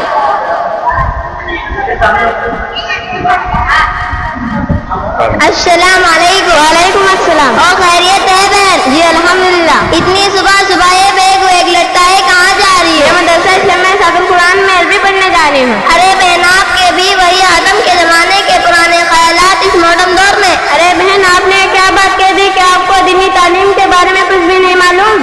السلام علیکم. وعلیکم السلام. اور خیریت ہے بہن؟ جی الحمدللہ. اتنی صبح صبح یہ بیگ لگتا ہے کہاں جا رہی ہے؟ مدرسہ اسلام میں صاحب قرآن میں عربی پڑھنے جا رہی ہوں. ارے بہن آپ کے بھی وہی آدم کے زمانے کے پرانے خیالات اس ماڈرن دور میں. ارے بہن آپ نے کیا بات کہہ دی کہ آپ کو دینی تعلیم کے بارے میں کچھ بھی نہیں معلوم؟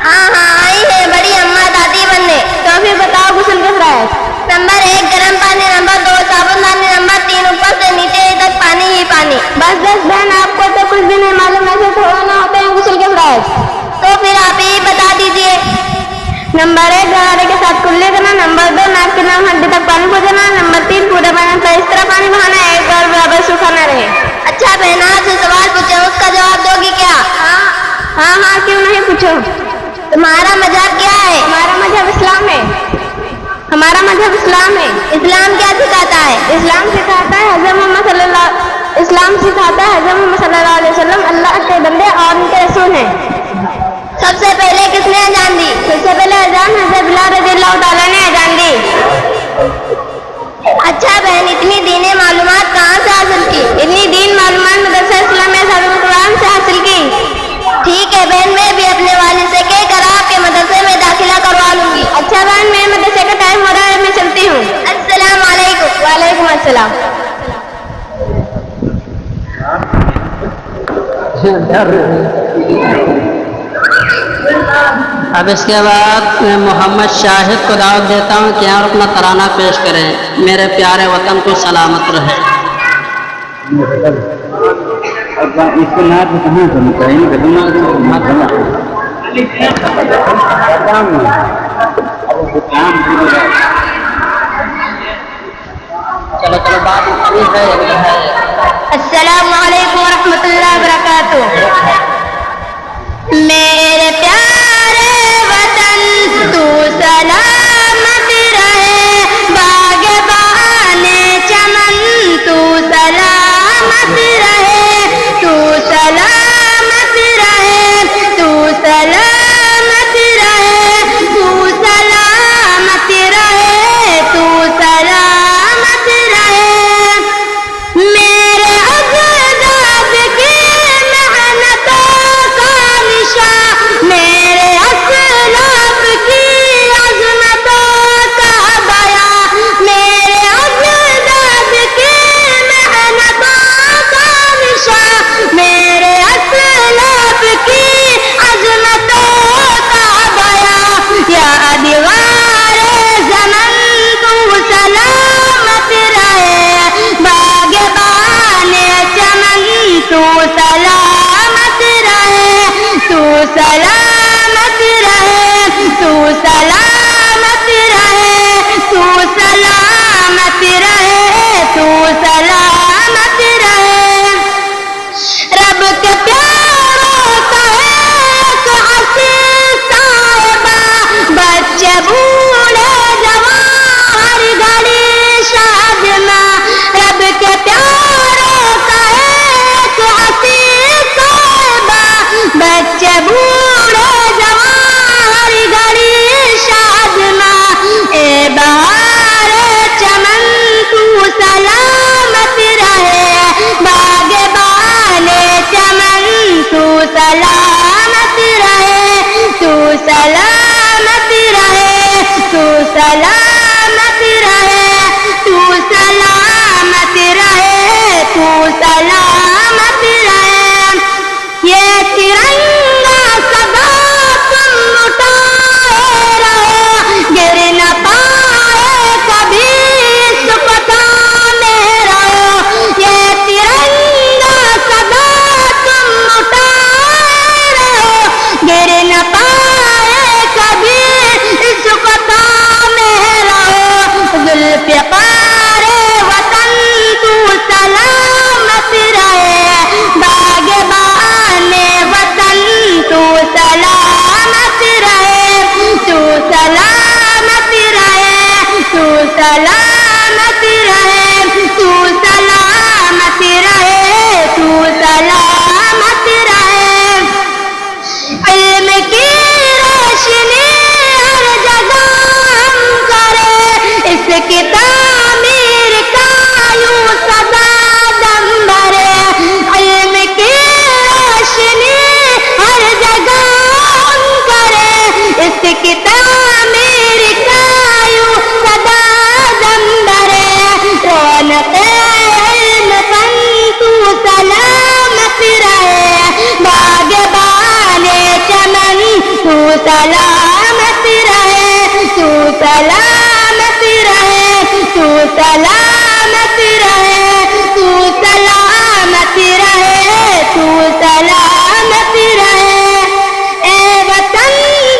ہاں آئی ہے بڑی اماں دادی بننے. تو پھر بتاؤ غسل کس طرح ہے؟ نمبر 1 گرم پانی، نمبر 2 صابن دانی، نمبر 3 اوپر سے نیچے تک پانی ہی پانی. بس بہن آپ کو تو کچھ بھی نہیں معلوم، ایسے تھوڑا نہ ہوتے ہیں غسل کس طرح ہے؟ تو پھر آپ ہی بتا دیجیے. نمبر 1 گہرے کے ساتھ کلے کرنا، نمبر 2 ناک کے نام ہڈی تک پانی پہنچانا، نمبر 3 پورے پانی پر اس طرح پانی بہانا ہے ایک بار برابر سوکھا نہ رہے. اچھا بہن آپ سے سوال پوچھے اس کا جواب دو گی کیا؟ ہاں کیوں نہیں پوچھو. تمہارا مذہب کیا ہے؟ ہمارا مذہب اسلام ہے. ہمارا مذہب اسلام ہے. اسلام کیا سکھاتا ہے؟ اسلام سکھاتا ہے حضرت محمد صلی اللہ علیہ وسلم اللہ کے بندے اور ان کے رسول ہیں. سب سے پہلے کس نے اذان دی؟ سب سے پہلے اذان حضرت بلال رضی اللہ تعالیٰ نے اذان اب اس کے بعد میں محمد شاہد کو دعوت دیتا ہوں کہ آپ اپنا ترانہ پیش کریں. میرے پیارے وطن کو سلامت رہے. اس کو نعت میں کہاں کرنا چاہیے چلو چلو بات ہے. السلام علیکم ورحمۃ اللہ وبرکاتہ. میرے پیارے وطن تو سلامت رہے، باغبان چمن تو سلامت رہے، تو سلامت رہے، تو سلامت رہے، تو سلامت رہے، تو سلامت رہے. میرے اجداد کی محنتوں کا نشان، میرے اسلاف کی عظمتوں کا بیان، میرے اجداد کی محنتوں کا نشان، میرے اسلاف کی عظمتوں کا بیان. یا دیوار زمن تو سلامت رہے، باغبان چمن تو سلامت رہے، تو سلامت رہے، تو سلامت رہے، تو سلامت رہے، تو سلامت رہے. رب کے پیاروں کا ایک حسین صاحبہ، بچے بوڑھے جوان ہر گھڑی شادماں. رب کے پیاروں کا ایک حسین صاحبہ، بچے بوڑھے جوان ہر گھڑی شادماں. اے بہار چمن تو سلامت رہے، باغبان چمن تو سلامت رہے، تو سلامت رہے، تو سلامت رہے، تو سلامت رہے، تو سلامت رہے. یہ ترنگا سدا تم اٹھائے رہو، گر نہ پائے کبھی سکھتان میں رہو. یہ ترنگا سدا تم اٹھائے رہو، گر نہ پائے کبھی سکھتان میں رہو. ذوالفقار وطن تو سلامت رہے، باغبان وطن تو سلامت رہے، تو سلامت رہے، تو سلامت رہے، تو سلامت رہے، تو سلامت رہے. علم کی روشنی ہر جگہ ہم کرے، اس کی تعمیر کا یوں سدا دم بھرے. علم کی روشنی ہر جگہ ہم کرے، اس کی تعمیر کا یوں سدا دم بھرے. رونق علم فن تو سلامت رہے، باغبان چمن تو سلامت رہے، تو سلامت رہے، تو سلامت رہے، تو سلامت رہے، تو سلامت رہے. اے وطن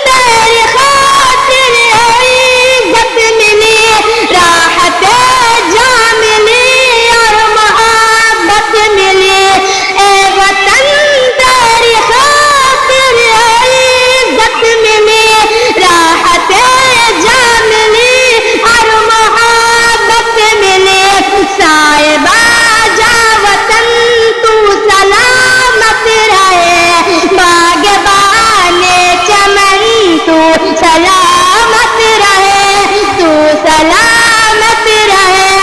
تیری خاطر عزت ملی، راحت جاں ملی اور محبت ملی. اے وطن تیری خاطر عزت ملی، راحت جاں ملی اور محبت ملی. صاحبہ جا وطن تو سلامت رہے، باغبان چمن تو سلامت رہے، تو سلامت رہے،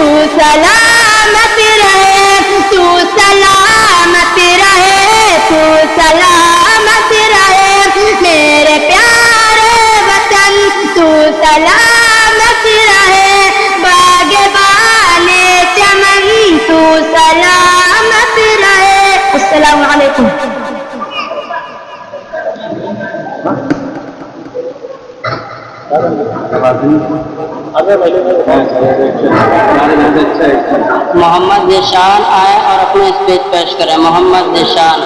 تو سلامت رہے، تو سلامت رہے، تو سلامت رہے. میرے پیارے وطن تو سلامت رہے، باغبان چمن تو سلامت رہے. السلام السلام علیکم. محمد ذیشان آئے اور اپنا اسپیچ پیش کریں. محمد Zeeshan.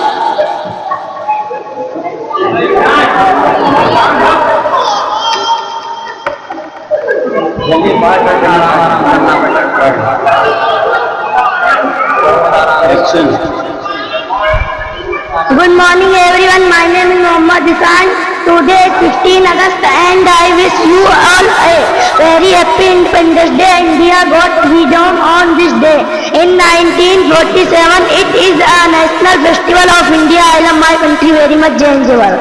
Good morning everyone. My name is Mohammad Zisan. Today is 15 August and I wish you all a very happy Independence Day. India got freedom on this day. In 1947 it is a national festival of India. I love my country very much. Jai Hind Jai Bharat.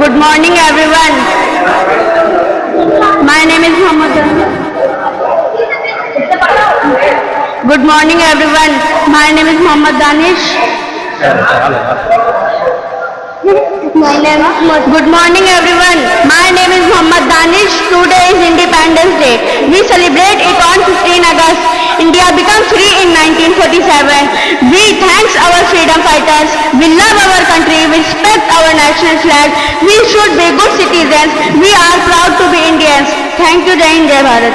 Good morning everyone. My name is Mohammed. Good morning everyone. My name is Mohammed Danish. Good morning everyone. My name is Mohammed Danish. Today is Independence Day. We celebrate it on 15 August. India became free in 1947. We thank our freedom fighters. We love our country. We respect our national flag. We should be good citizens. We are proud to be Indians. Thank you, Jai Hind, Jai Bharat.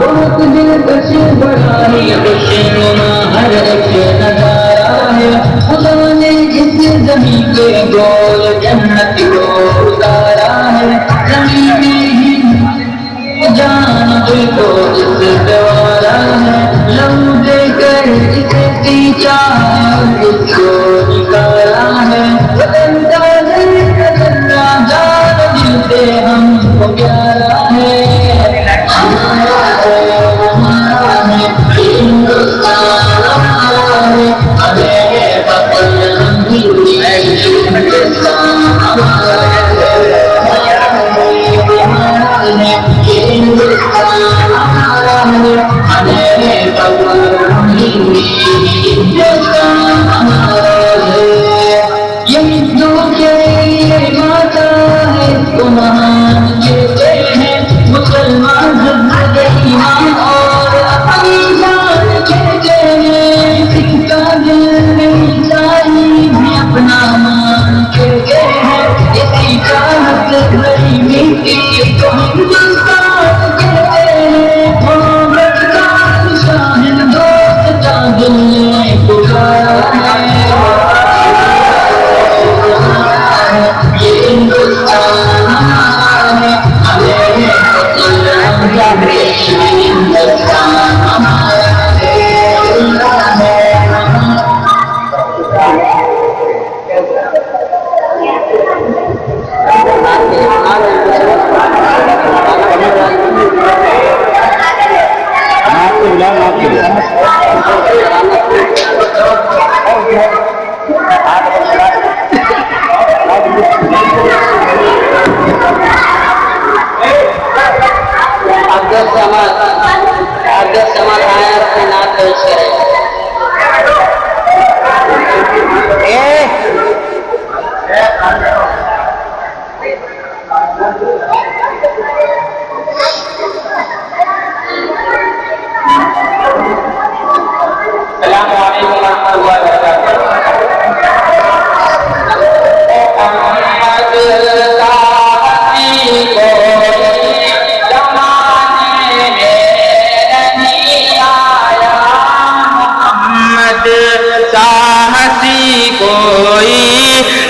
بہت دلکش بڑا ہی خوشنما ہر ایک نظارہ ہے خدا نے اس زمین کے گول جنت کو اتارا ہے زمین ہی جان دل کو اس دوارا ہے لو دے کر اسے سینچا اس کو نکالا ہے وطن کا جان دل سے ہم کو پیارا ہے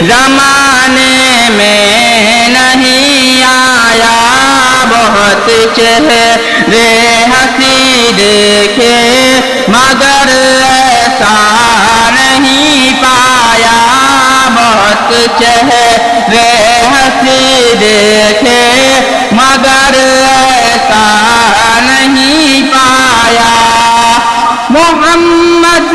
زمانے میں نہیں آیا بہت چہرے ہنسی دیکھے مگر ایسا نہیں پایا بہت چہرے ہنسی دیکھے مگر ایسا نہیں پایا محمد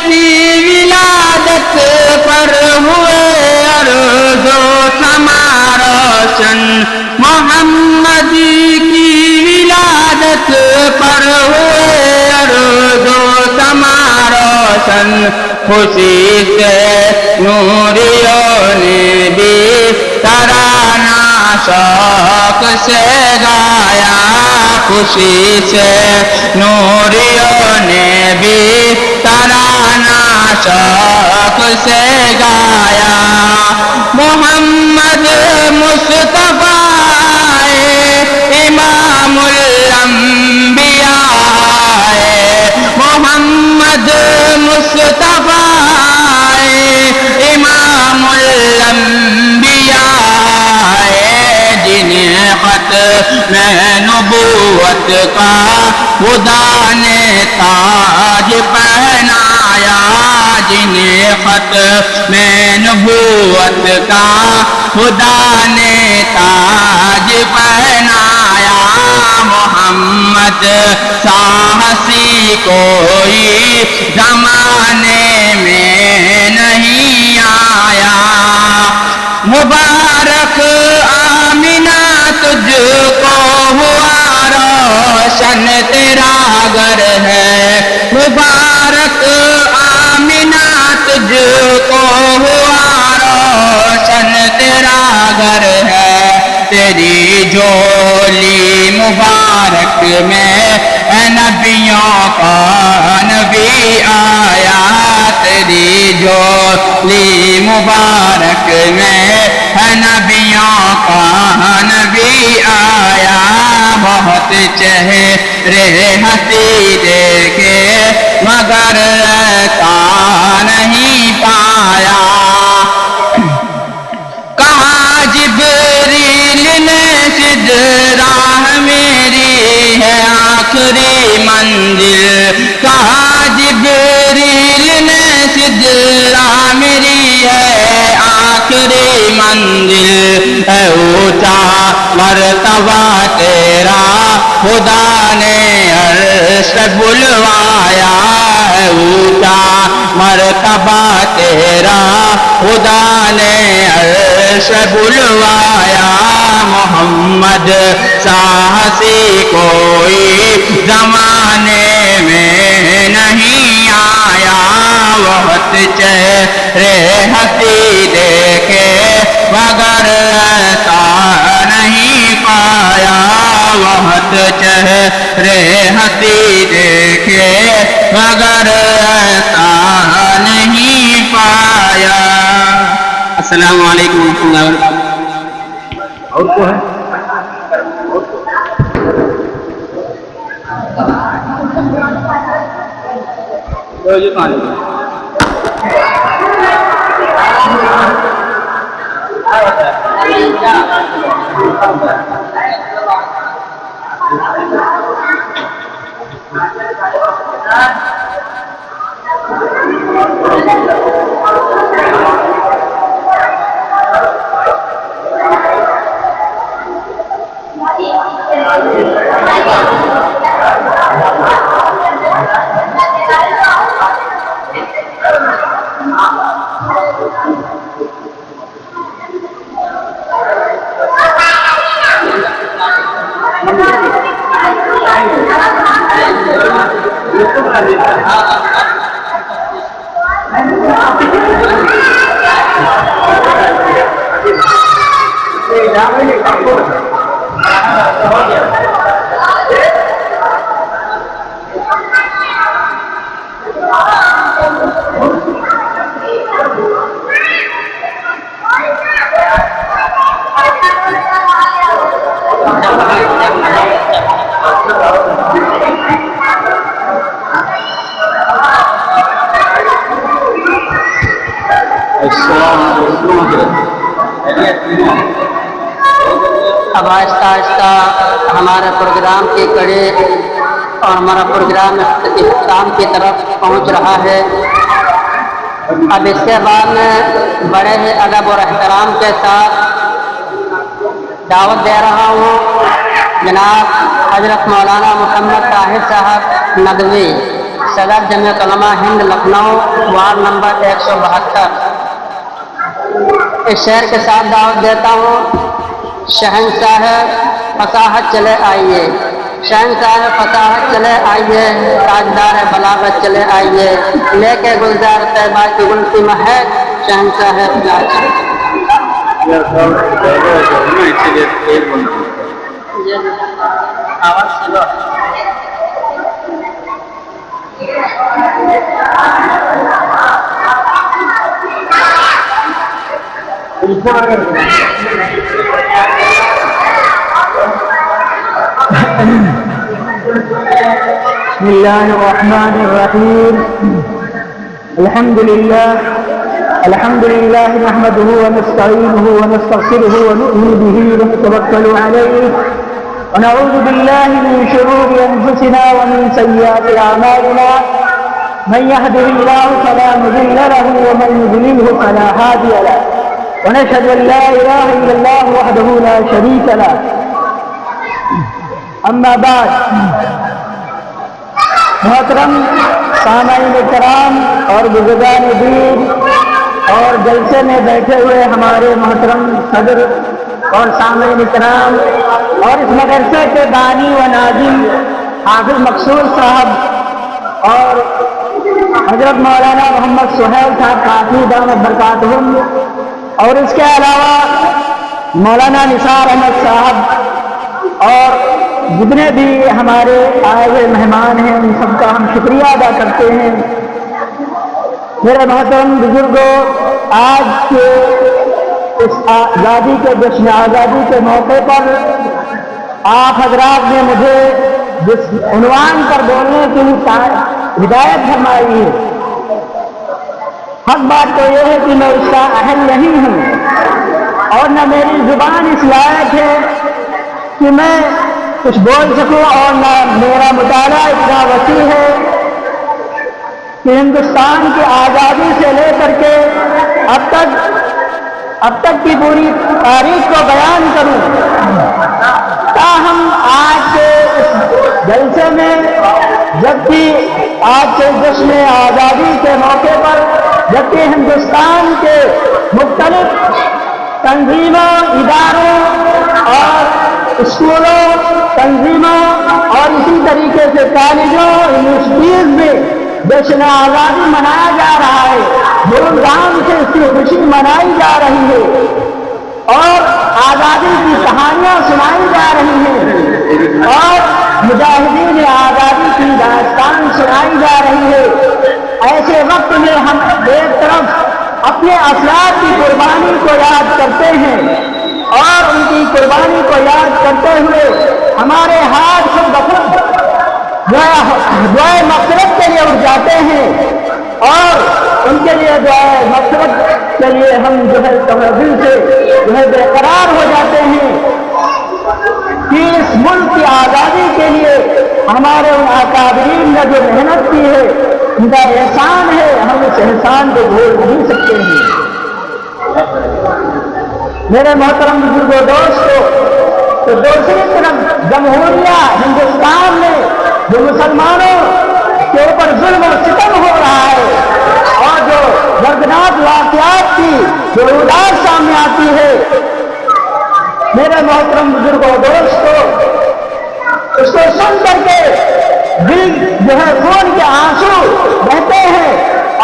کی ولادت پر ہوئے عرض و سما روشن محمد کی ولادت پر ہوئے عرض و سما روشن خوشی سے نوریوں نے بھی ترانہ شوق سے گایا خوشی سے نوریوں نے بھی ترانہ شوق سے گایا محمد مصطفیٰ امام الانبیاء محمد مصطفیٰ امام الانبیاء جنہیں ختم نبوت کا خدا نے تاج پہنایا جنہیں ختم نبوت کا خدا نے تاج پہنایا محمد محمد سا ہنسی کوئی زمانے میں نہیں آیا مبارک آمنہ تجھ کو ہوا روشن تیرا گھر ہے مبارک آمنہ تجھ کو ہوا روشن تیرا گھر ہے تیری جھولی مبارک میں اے نبیوں کا نبی آیا تیری جھولی مبارک میں اے نبیوں کا نبی آیا بہت چہرے ہنسی دیکھے مگر ایسا نہیں پایا کہا جبریل نے سدرہ میری ہے آخری منزل کہا جبریل نے سدرہ میری ہے آخری منزل اے اونچا مرتبہ تیرا خدا نے عرش بلوایا ہے اونچا مرتبہ تیرا خدا نے عرش بلوایا محمد سا ہنسی کوئی زمانے میں نہیں آیا بہت چہرے ہنسی دیکھے مگر ایسا نہیں پایا بہت چہرے ہنسی دیکھے مگر ایسا نہیں پایا السلام علیکم ورحمۃ اللہ وبرکاتہ اور کو ہے اب آہستہ آہستہ ہمارے پروگرام کی کڑی اور ہمارا پروگرام اختتام کی طرف پہنچ رہا ہے اب اس کے بعد میں بڑے ہی ادب اور احترام کے ساتھ دعوت دے رہا ہوں جناب حضرت مولانا محمد طاہر صاحب ندوی صدر جمعیت علماء ہند لکھنؤ وارڈ نمبر 172 اس شعر کے ساتھ دعوت دیتا ہوں شہنشاہ فصاحت چلے آئیے شہنشاہ فصاحت چلے آئیے تاجدار بلاغت چلے آئیے لے کے گلزار طیبہ کی گل کی مہک شہنشاہ بسم الله الرحمن الرحيم الحمد لله نحمده ونستعينه ونستغفره ونؤمن به ونتوكل عليه ونعوذ بالله من شرور أنفسنا ومن سيئات أعمالنا من يهده الله فلا مضل له ومن يضلله فلا هادي له ونشهد أن لا إله إلا الله وحده لا شريك له اما بعد، محترم سامعین کرام اور بزرگان دین اور جلسے میں بیٹھے ہوئے ہمارے محترم صدر اور سامعین کرام اور اس مدرسے کے بانی و ناظم حافظ مقصود صاحب اور حضرت مولانا محمد سہیل صاحب کافی دامت برکاتہم، اور اس کے علاوہ مولانا نثار احمد صاحب اور جتنے بھی ہمارے آئے ہوئے مہمان ہیں ان سب کا ہم شکریہ ادا کرتے ہیں۔ میرے محترم بزرگوں، آج کے اس آزادی کے جشن آزادی کے موقع پر آپ حضرات نے مجھے جس عنوان پر بولنے کی ہدایت فرمائی ہے، حق بات تو یہ ہے کہ میں اس کا اہل نہیں ہوں اور نہ میری زبان اس لائق ہے کہ میں کچھ بول سکوں، اور نہ میرا مطالعہ اتنا وسیع ہے کہ ہندوستان کی آزادی سے لے کر کے اب تک کی پوری تاریخ کو بیان کروں۔ تاہم آج کے اس جلسے میں جبکہ آج کے جشن آزادی کے موقع پر جبکہ ہندوستان کے مختلف تنظیموں، اداروں اور اسکولوں، تنظیموں اور اسی طریقے سے کالجوں، یونیورسٹیز میں جشن آزادی منایا جا رہا ہے، دھوم دھام سے اس کی خوشی منائی جا رہی ہے اور آزادی کی کہانیاں سنائی جا رہی ہیں اور مجاہدین آزادی کی داستان سنائی جا رہی ہے۔ ایسے وقت میں ہم ایک طرف اپنے اسلاف کی قربانی کو یاد کرتے ہیں اور ان کی قربانی کو یاد کرتے ہوئے ہمارے ہاتھ سے بخود دعائے مغفرت کے لیے اٹھ جاتے ہیں اور ان کے لیے دعائے مغفرت کے لیے ہم دل سے بےقرار ہو جاتے ہیں کہ اس ملک کی آزادی کے لیے ہمارے ان اکابرین نے جو محنت کی ہے ان کا احسان ہے، ہم اس احسان کو بھول نہیں سکتے ہیں۔ میرے محترم بزرگوں، دوستو، تو دوسری طرف جمہوریہ ہندوستان میں جو مسلمانوں کے اوپر ظلم و ستم ہو رہا ہے اور جو دردناک واقعات کی جو اداس سامنے آتی ہے، میرے محترم بزرگوں، دوستو، اس کو سن کر کے دل جو ہے خون کے آنسو بہتے ہیں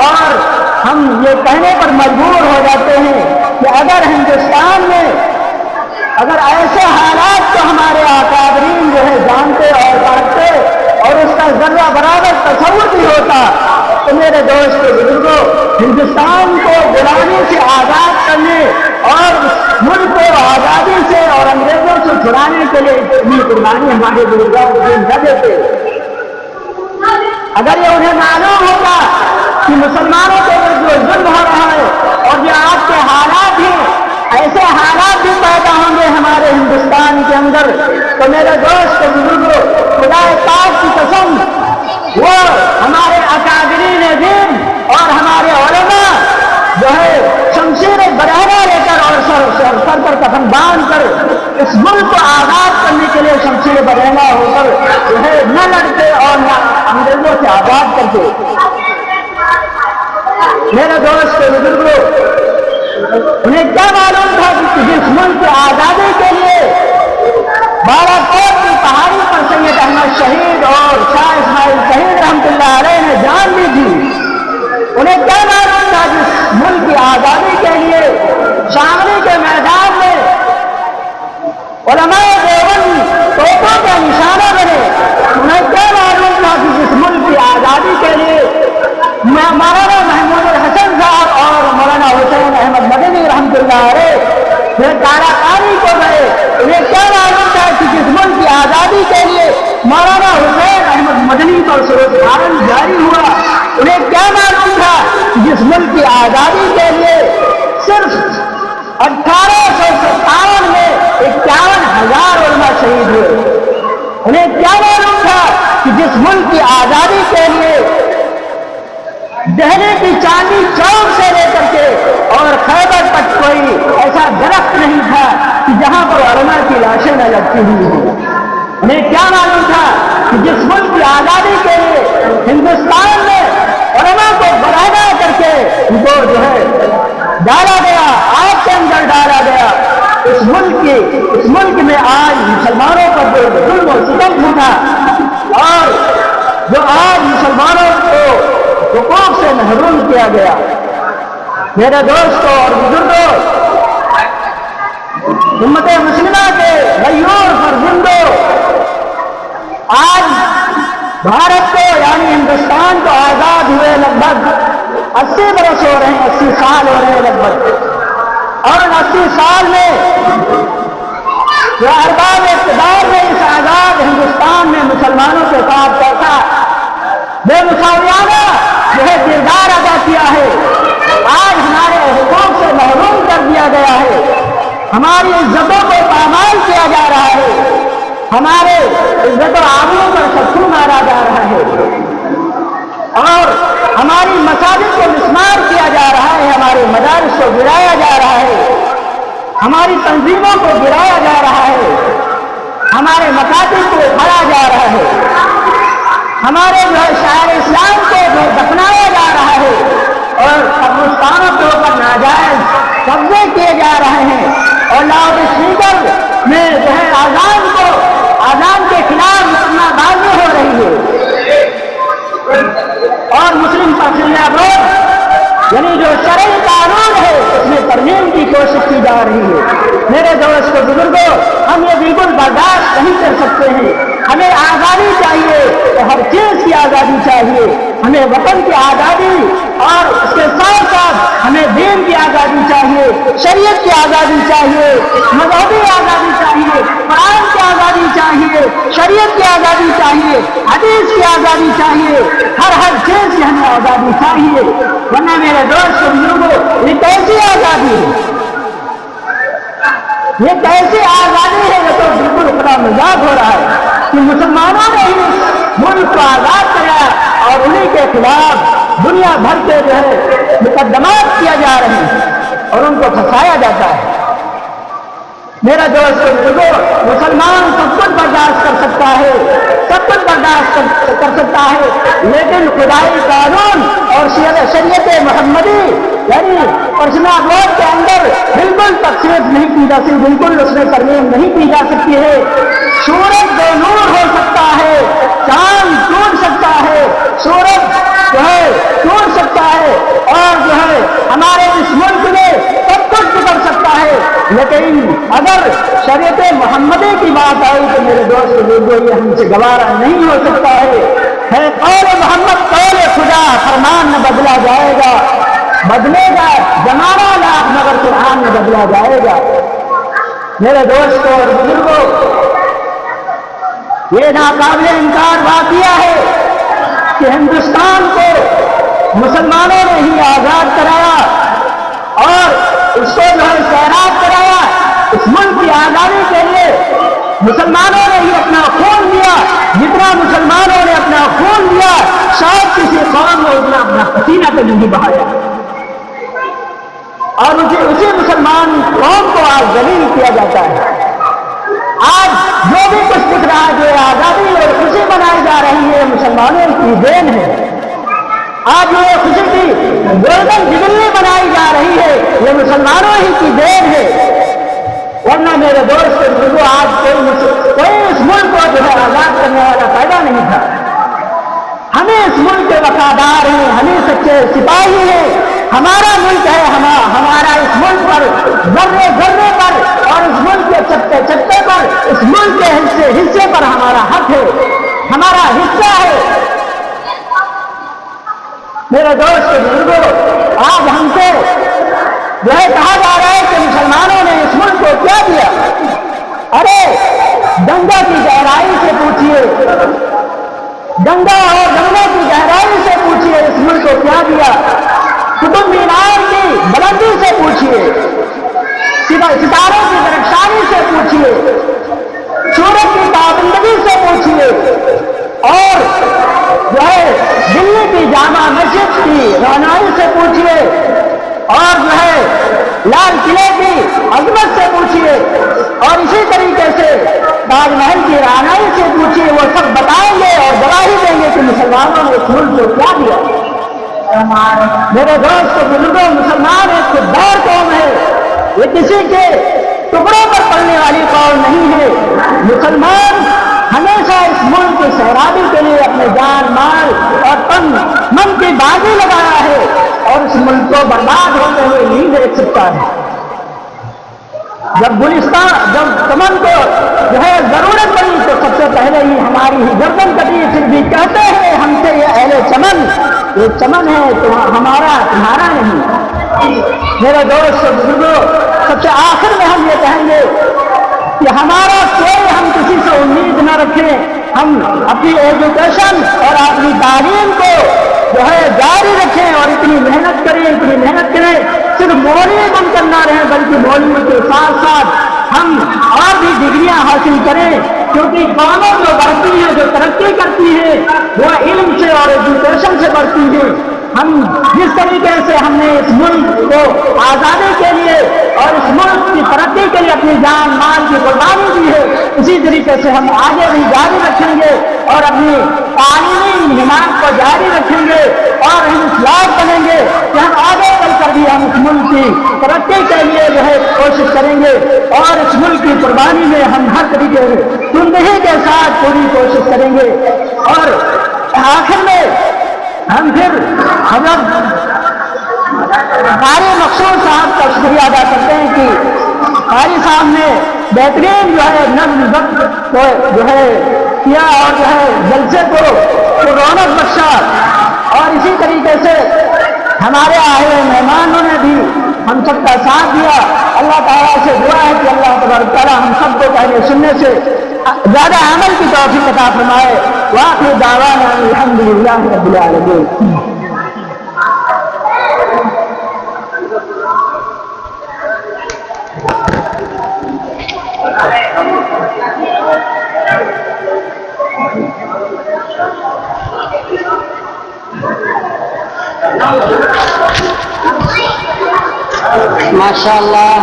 اور ہم یہ کہنے پر مجبور ہو جاتے ہیں کہ اگر ہندوستان میں اگر ایسے حالات کو ہمارے اکابرین جو ہے جانتے اور پڑھتے اور اس کا ذرہ برابر تصور بھی ہوتا تو میرے دوست بزرگوں، ہندوستان کو غلامی سے آزاد کرنے اور ملک کو آزادی سے اور انگریزوں سے چھڑانے کے لیے اتنی قربانی ہمارے بزرگوں کو نہ دیتے۔ اگر یہ انہیں معلوم ہوگا کہ مسلمانوں کے اوپر جو ظلم ہو رہا ہے اور جو آپ کے حالات ہیں ایسے حالات بھی پیدا ہوں گے ہمارے ہندوستان کے اندر، تو میرے دوست بزرگوں، خدا پاک کی قسم، وہ ہمارے اکابرین دین اور ہمارے علماء جو ہے شمشیر برہنہ لے کر اور سر پر کفن باندھ کر اس ملک کو آزاد کرنے کے لیے شمشیر برہنہ ہو کر جو ہے نہ لڑتے اور نہ انگریزوں سے آزاد کرتے۔ میرے دوست بزرگوں، انہیں کیا معلوم تھا کہ جس ملک کی آزادی کے لیے بالا کوٹ کی پہاڑی پر سید احمد شہید اور شاہ اسماعیل شہید رحمۃ اللہ علیہ نے جان دی تھی، انہیں کیا معلوم تھا جس ملک کی آزادی کے لیے شاملی کے میدان میں علماء دیوبند توپوں کا نشانہ بنے، انہیں کیا معلوم تھا کہ جس ملک کی آزادی کے لیے مولانا محمود الحسن صاحب اور مولانا حسین احمد مدنی رحمۃ اللہ علیہ کارا کاری کو گئے، انہیں کیا معلوم تھا کہ جس ملک کی آزادی کے لیے مولانا حسین احمد مدنی پر سروس بھارن جاری ہوا، انہیں کیا معلوم تھا کہ جس ملک کی آزادی کے لیے صرف 1857 میں 51,000 علماء شہید ہوئے، انہیں کیا معلوم تھا کہ جس ملک کی آزادی کے لیے دہلی کی چاندنی چوک سے لے کر کے اور خیبر تک کوئی ایسا درخت نہیں تھا کہ جہاں پر علماء کی لاشیں نہ لگتی ہوئی ہوں، انہیں کیا کہ جس ملک کی آزادی کے لیے ہندوستان میں علماء کو برہنہ کر کے ان کو جو ہے ڈالا گیا، آگ کے اندر ڈالا گیا، اس ملک میں آج مسلمانوں پر جو ظلم و ستم اٹھا اور جو آج مسلمانوں کو حقوق سے محروم کیا گیا، میرے دوستوں اور بزرگوں، امت مسلمہ کے غیور فرزندوں، آج بھارت کو یعنی ہندوستان کو آزاد ہوئے لگ بھگ 80 برس ہو رہے ہیں، 80 سال ہو رہے ہیں لگ بھگ، اور ان 80 سال میں جو ارباب اقتدار نے اس آزاد ہندوستان میں مسلمانوں کے ساتھ کیسا بے مساویانہ جو ہے کردار ادا کیا ہے، آج ہمارے حقوق سے محروم کر دیا گیا ہے، ہماری عزتوں کو پامال کیا جا رہا ہے، ہمارے عزت و آبرو پر سخت مارا جا رہا ہے، اور ہماری مساجد کو مسمار کیا جا رہا ہے، ہمارے مدارس کو گرایا جا رہا ہے، ہماری تنظیموں کو گرایا جا رہا ہے، ہمارے مکاتب کو اکھاڑا جا رہا ہے، ہمارے جو ہے شاعر اسلام کو جو دفنایا جا رہا ہے، اور قبرستانوں کے اوپر ناجائز قبضے کیے جا رہے ہیں، اور لاؤڈ اسپیکر میں جو ہے آزان کے خلاف اپنا بازی ہو رہی ہے، اور مسلم پرسنل بورڈ یعنی جو شرعی قانون ہے اس میں ترمیم کی کوشش کی جا رہی ہے۔ میرے دوست بزرگوں، ہم یہ بالکل برداشت نہیں کر سکتے ہیں، ہمیں آزادی چاہیے تو ہر چیز کی آزادی چاہیے، ہمیں وطن کی آزادی اور اس کے ساتھ ساتھ ہمیں دین کی آزادی چاہیے، شریعت کی آزادی چاہیے، مذہبی آزادی چاہیے، قرآن کی آزادی چاہیے، شریعت کی آزادی چاہیے، حدیث کی آزادی چاہیے، ہر چیز کی ہمیں آزادی چاہیے، ورنہ میرے دوست بزرگوں یہ کیسی آزادی ہے؟ یہ کیسی آزادی ہے؟ یہ تو بالکل خدا مزاج ہو رہا ہے کہ مسلمانوں نے ہی ملک کو آزاد کرایا اور انہیں کے خلاف دنیا بھر کے جو ہے مقدمات کیا جا رہے ہیں اور ان کو پھنسایا جاتا ہے۔ میرا دوست بزرگوں، مسلمان سب کچھ برداشت کر سکتا ہے، سب کچھ برداشت کر سکتا ہے، لیکن خدائی قانون اور شریعت محمدی یعنی پرسنل بورڈ کے اندر بالکل تخصیص نہیں کی جا سکتی، بالکل اس میں ترمیم نہیں کی جا سکتی ہے۔ سورج بے نور ہو سکتا ہے، چاند ٹوٹ سکتا ہے، سورج جو ہے ٹوٹ سکتا ہے، اور جو ہے ہمارے اس ملک میں سب کچھ بگڑ سکتا ہے، لیکن اگر شریعت محمدی کی بات آئی تو میرے دوست بزرگوں یہ ہم سے گوارا نہیں ہو سکتا ہے قول محمد قول خدا، فرمان نہ بدلا جائے گا، بدلے گا زمانہ لاکھ مگر قرآن نہ بدلا جائے گا۔ میرے دوستوں اور بزرگوں، یہ ناقابل انکار واقعہ ہے کہ ہندوستان کو مسلمانوں نے ہی آزاد کرایا اور اس کو جو ہے سیراب کرایا، اس ملک کی آزادی کے لیے مسلمانوں نے ہی اپنا خون دیا، جتنا مسلمانوں نے اپنا خون دیا شاید کسی قوم نے اتنا اپنا پسینہ تو نہیں بہایا، اور اسی مسلمان قوم کو آج ذلیل کیا جاتا ہے۔ آج جو بھی کچھ دکھ رہا ہے، جو آزادی اور خوشی منائی جا رہی ہے، مسلمانوں کی دین ہے۔ آج یہ خوشی کی گولڈن جبلی بنائی جا رہی ہے، یہ مسلمانوں ہی کی دین ہے، ورنہ میرے دوست بزرگوں آج کوئی اس ملک کو جو ہے آزاد کرنے والا پیدا نہیں تھا۔ ہمیں اس ملک کے وفادار ہیں، ہمیں سچے سپاہی ہیں، ہمارا ملک ہے، ہمارا اس ملک پر ذرے ذرے پر اور اس ملک کے چپے چپے پر، اس ملک کے حصے پر ہمارا حق ہے، ہمارا حصہ ہے۔ میرے دوست بزرگوں، آج ہم سے جو ہے کہا جا رہا ہے کہ مسلمانوں نے اس ملک کو کیا دیا؟ ارے گنگا کی گہرائی سے پوچھئے، گنگا اور گنگا کی گہرائی سے پوچھئے اس ملک کو کیا دیا؟ قطب مینار کی بلندی سے پوچھئے، ستاروں کی درخشانی سے پوچھئے، سورج کی پابندگی سے پوچھئے، اور جو ہے دلی کی جامع مسجد کی رونائی سے پوچھئے، اور جو ہے لال قلعے کی عظمت سے پوچھئے، اور اسی طریقے سے تاج محل کی رونائی سے پوچھئے، وہ سب بتائیں گے حکمرانوں نے اس ملک کو کیا دیا؟ میرے دوست بزرگوں، مسلمان ایک خوددار قوم ہے، یہ کسی کے ٹکڑوں پر پڑنے والی قوم نہیں ہے۔ مسلمان ہمیشہ اس ملک کی سیرابی کے لیے اپنے جان، مال اور تن من کی بازی لگایا ہے، اور اس ملک کو برباد ہوتے ہوئے نہیں دیکھ سکتا ہے۔ جب چمن کو ضرورت پڑی تو سب سے پہلے ہی ہماری ہی گردن کٹی، پھر بھی کہتے ہیں ہم سے یہ اہل چمن، یہ چمن ہے تو ہمارا تمہارا نہیں۔ میرے دوست بزرگوں، سب سے آخر میں ہم یہ کہیں گے کہ ہمارا کوئی ہم کسی سے امید نہ رکھیں، ہم اپنی ایجوکیشن اور اپنی تعلیم کو جاری رکھیں اور اتنی محنت کریں، صرف مولوی بن کر نہ رہیں بلکہ مولوی کے ساتھ ساتھ ہم اور بھی ڈگریاں حاصل کریں، کیونکہ قومیں جو بڑھتی ہیں، جو ترقی کرتی ہیں، وہ علم سے اور ایجوکیشن سے بڑھتی ہیں۔ ہم جس طریقے سے ہم نے اس ملک کو آزادی کے لیے اور اس ملک کی ترقی کے لیے اپنی جان مال کی قربانی دی ہے، اسی طریقے سے ہم آگے بھی جاری رکھیں گے اور اپنی تعلیمی حمایت کو جاری رکھیں گے، اور ہم اس لائق بنیں گے کہ ہم آگے چل کر بھی ہم اس ملک کی ترقی کے لیے کوشش کریں گے، اور اس ملک کی قربانی میں ہم ہر طریقے سے تندہی کے ساتھ پوری کوشش کریں گے۔ اور آخر میں ہم پھر حضرت قاری مقصود صاحب کا شکریہ ادا کرتے ہیں کہ قاری صاحب نے بہترین نظم ضبط کو کیا اور جلسے کو رونق بخشا، اور اسی طریقے سے ہمارے آئے ہوئے مہمانوں نے بھی ہم سب کا ساتھ دیا۔ اللہ تعالیٰ سے دعا ہے کہ اللہ تبارک تعالیٰ ہم سب کو کہنے سننے سے زیادہ عمل کی توفیق عطا فرمائے۔ وآخر دعوانا الحمدللہ رب العالمین۔ ماشاء اللہ،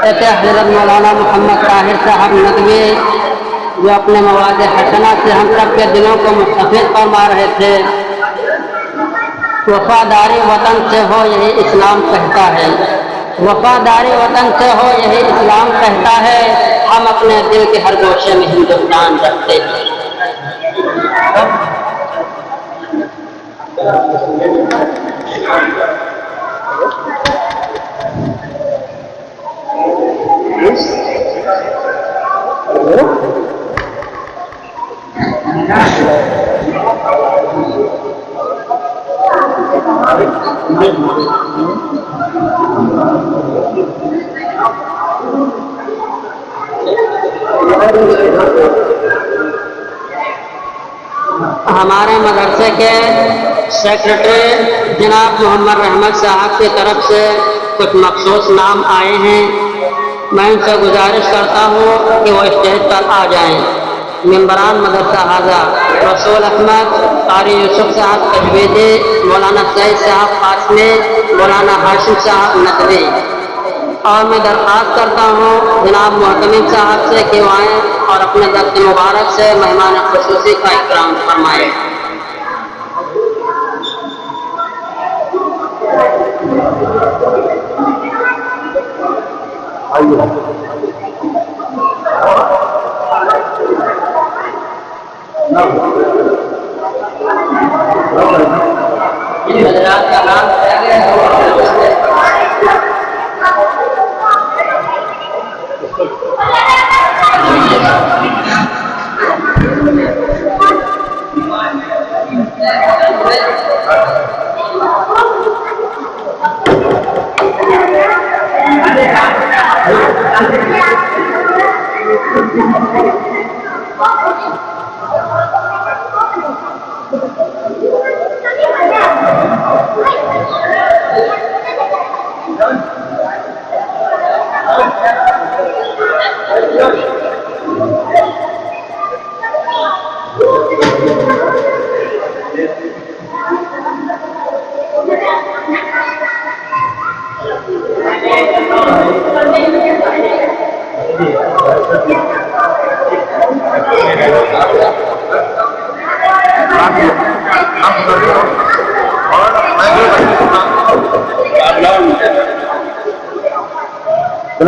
حضرت مولانا محمد طاہر صاحب ندوی جو اپنے مواد حسنہ سے ہم سب کے دلوں کو مستفید فرما رہے تھے۔ وفاداری وطن سے ہو یہی اسلام کہتا ہے، وفاداری وطن سے ہو یہی اسلام کہتا ہے، ہم اپنے دل کے ہر گوشے میں ہندوستان رکھتے ہیں۔ ہمارے مدرسے کے سیکرٹری جناب محمد رحمت صاحب کی طرف سے کچھ مخصوص نام آئے ہیں، میں ان سے گزارش کرتا ہوں کہ وہ اسٹیج پر آ جائیں۔ ممبران مدرسہ حاضہ رسول احمد، قاری یوسف صاحب تجویدی، مولانا سعید صاحب قاسمی، مولانا ہاشم صاحب ندوی۔ اور میں درخواست کرتا ہوں جناب محتمم صاحب سے کہ وہ آئیں اور اپنے درس مبارک سے مہمان خصوصی کا اکرام فرمائیں۔ حضرات کا نام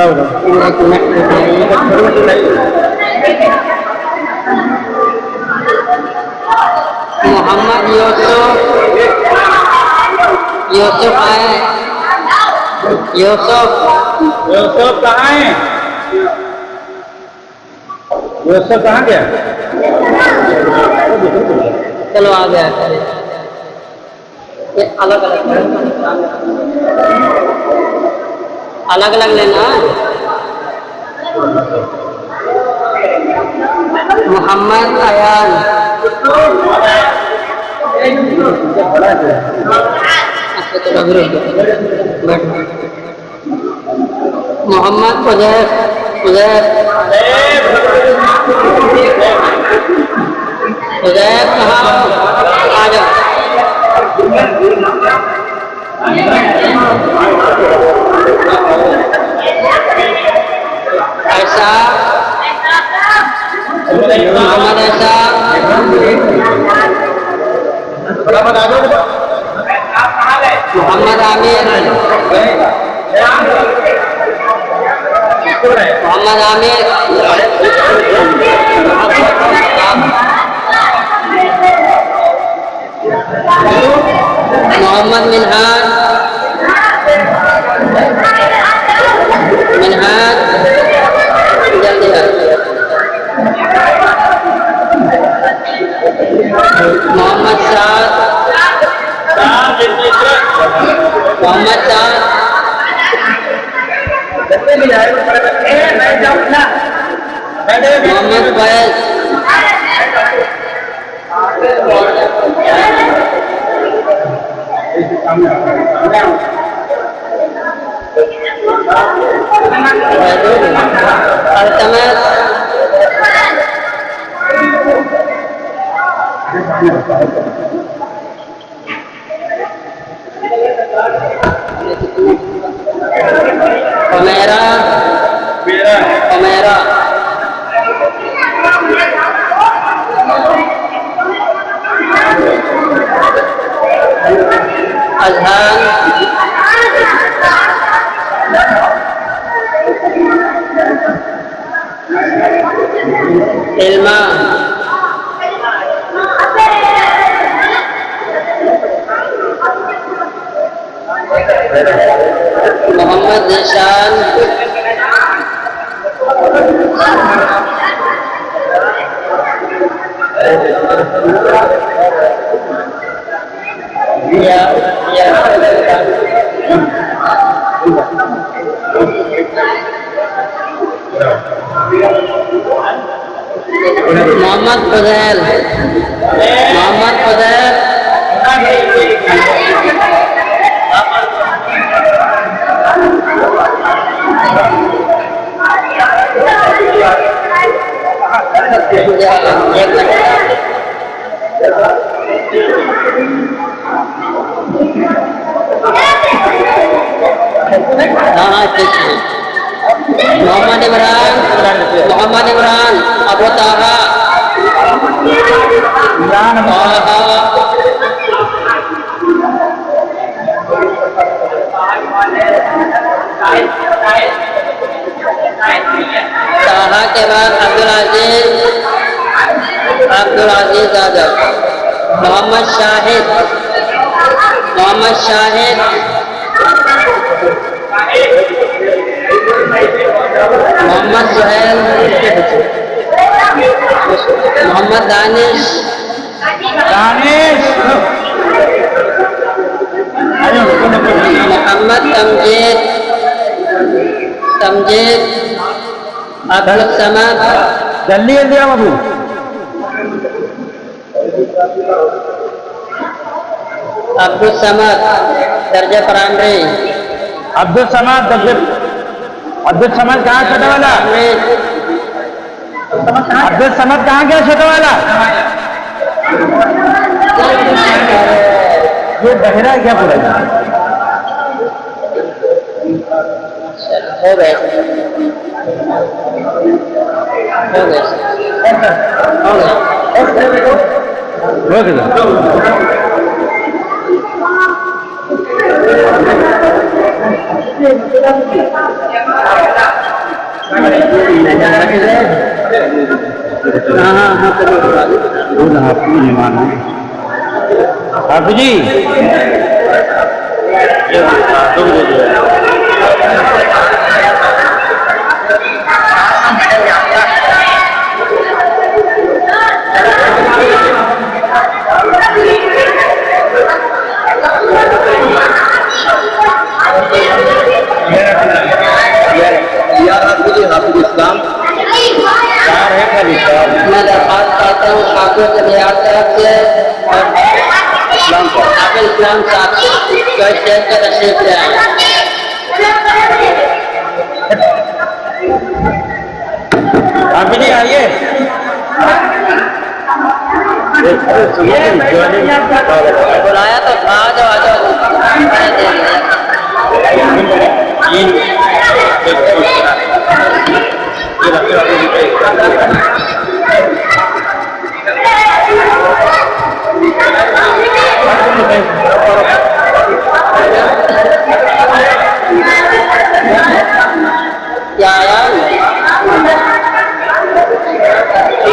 بڑا بڑا محمد یوسف آئے یوسف کہاں ہے؟ یوسف کہاں گیا؟ چلو آ گیا الگ الگ لینا محمد ایان محمد حذیف کہاں آ جاؤ ایسا محمد ایسا محمد عامر محمد منہاج جلدی محمد سعد محمد فیض عمیرہ اذہان علما محمد ذیشان محمد فضیل محمد عمران ابو طاہا طاہا کے بعد عبدالعزیز آزاد محمد شاہد محمد سہیل محمد دانش محمد تمجید عبدالصمد جلدی بابو عبدالصمد درجہ پرائمری عبدالصمد کہاں چھوٹا والا؟ عبدالصمد کہاں گیا چھوٹا والا؟ یہ بہرا کیا پورا ہو گئے حافظ جی حافظ اسلام میں درخواست کرتا ہوں حافظ طرف سے حافظ اسلام صاحب کو اسٹیج پر تشریف لے آئے. حافظ جی آئیے. بلایا تو تھا آ جاؤ کیا آیا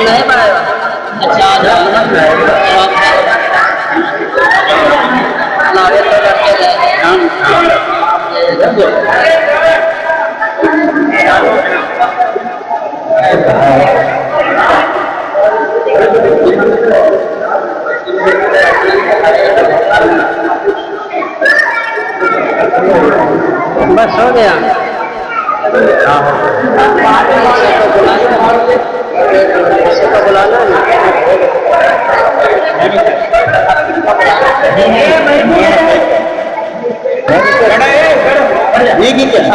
نہیں پڑے گا. اچھا آ جاؤ بس ہو گیا. بلانا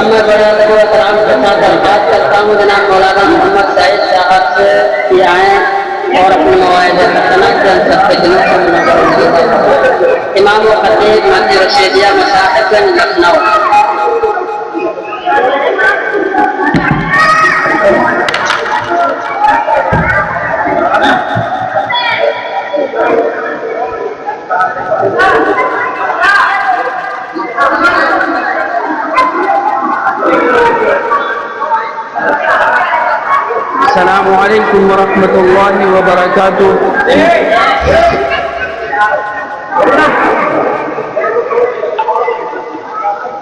میں بڑے احترام کے ساتھ درخواست کرتا ہوں جناب مولانا محمد سعید صاحب سے کہ آئیں اور اپنے مواعظ امام و خطیب مسجد رشیدیہ مصاحب گنج لکھنؤ. السلام علیکم ورحمۃ اللہ وبرکاتہ.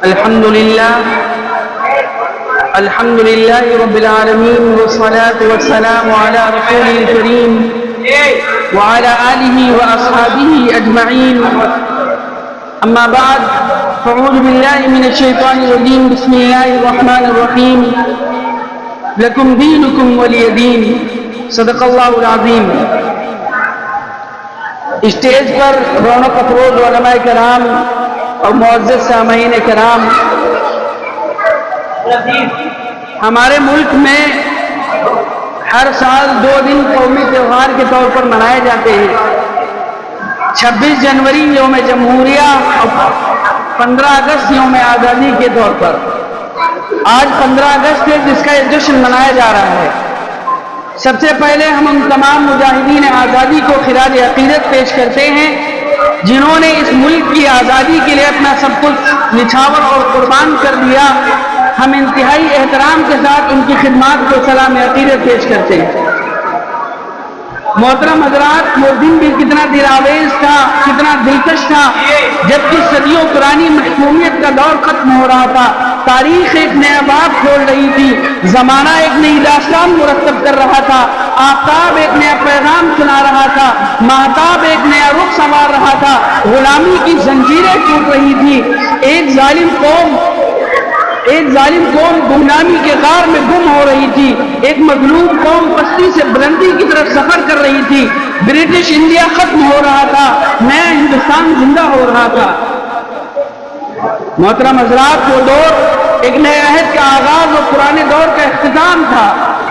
الحمد للہ رب العالمین والصلاة والسلام على رسول الكریم وعلى آلہ واصحابہ اجمعین. اما بعد فاعوذ باللہ من الشیطان الرجیم. بسم اللہ الرحمن الرحیم. لکم دینکم ولی دین. صدق اللہ العظیم. اسٹیج پر رونق افروز علماء کرام اور معزز سامعین کرام، ہمارے ملک میں ہر سال 2 دن قومی تہوار کے طور پر منائے جاتے ہیں. 26 جنوری یوم جمہوریہ اور 15 اگست یوم آزادی کے طور پر. آج 15 اگست ہے جس کا جشن منایا جا رہا ہے. سب سے پہلے ہم ان تمام مجاہدین آزادی کو خراج عقیدت پیش کرتے ہیں جنہوں نے اس ملک کی آزادی کے لیے اپنا سب کچھ نچھاور اور قربان کر دیا. ہم انتہائی احترام کے ساتھ ان کی خدمات کو سلام عقیدت پیش کرتے ہیں. محترم حضرات، وہ دن بھی کتنا دلاویز تھا، کتنا دلکش تھا جبکہ صدیوں پرانی محکومیت کا دور ختم ہو رہا تھا. تاریخ ایک نیا باب کھول رہی تھی، زمانہ ایک نئی داستان مرتب کر رہا تھا، آفتاب ایک نیا پیغام سنا رہا تھا، مہتاب ایک نیا رخ سنوار رہا تھا، غلامی کی زنجیریں ٹوٹ رہی تھی. ایک ظالم قوم گمنامی کے غار میں گم ہو رہی تھی. ایک مغلوب قوم پستی سے بلندی کی طرف سفر کر رہی تھی. برٹش انڈیا ختم ہو رہا تھا، نیا ہندوستان زندہ ہو رہا تھا. محترم حضرات، وہ دور ایک نئے عہد کا آغاز اور پرانے دور کا اختتام تھا.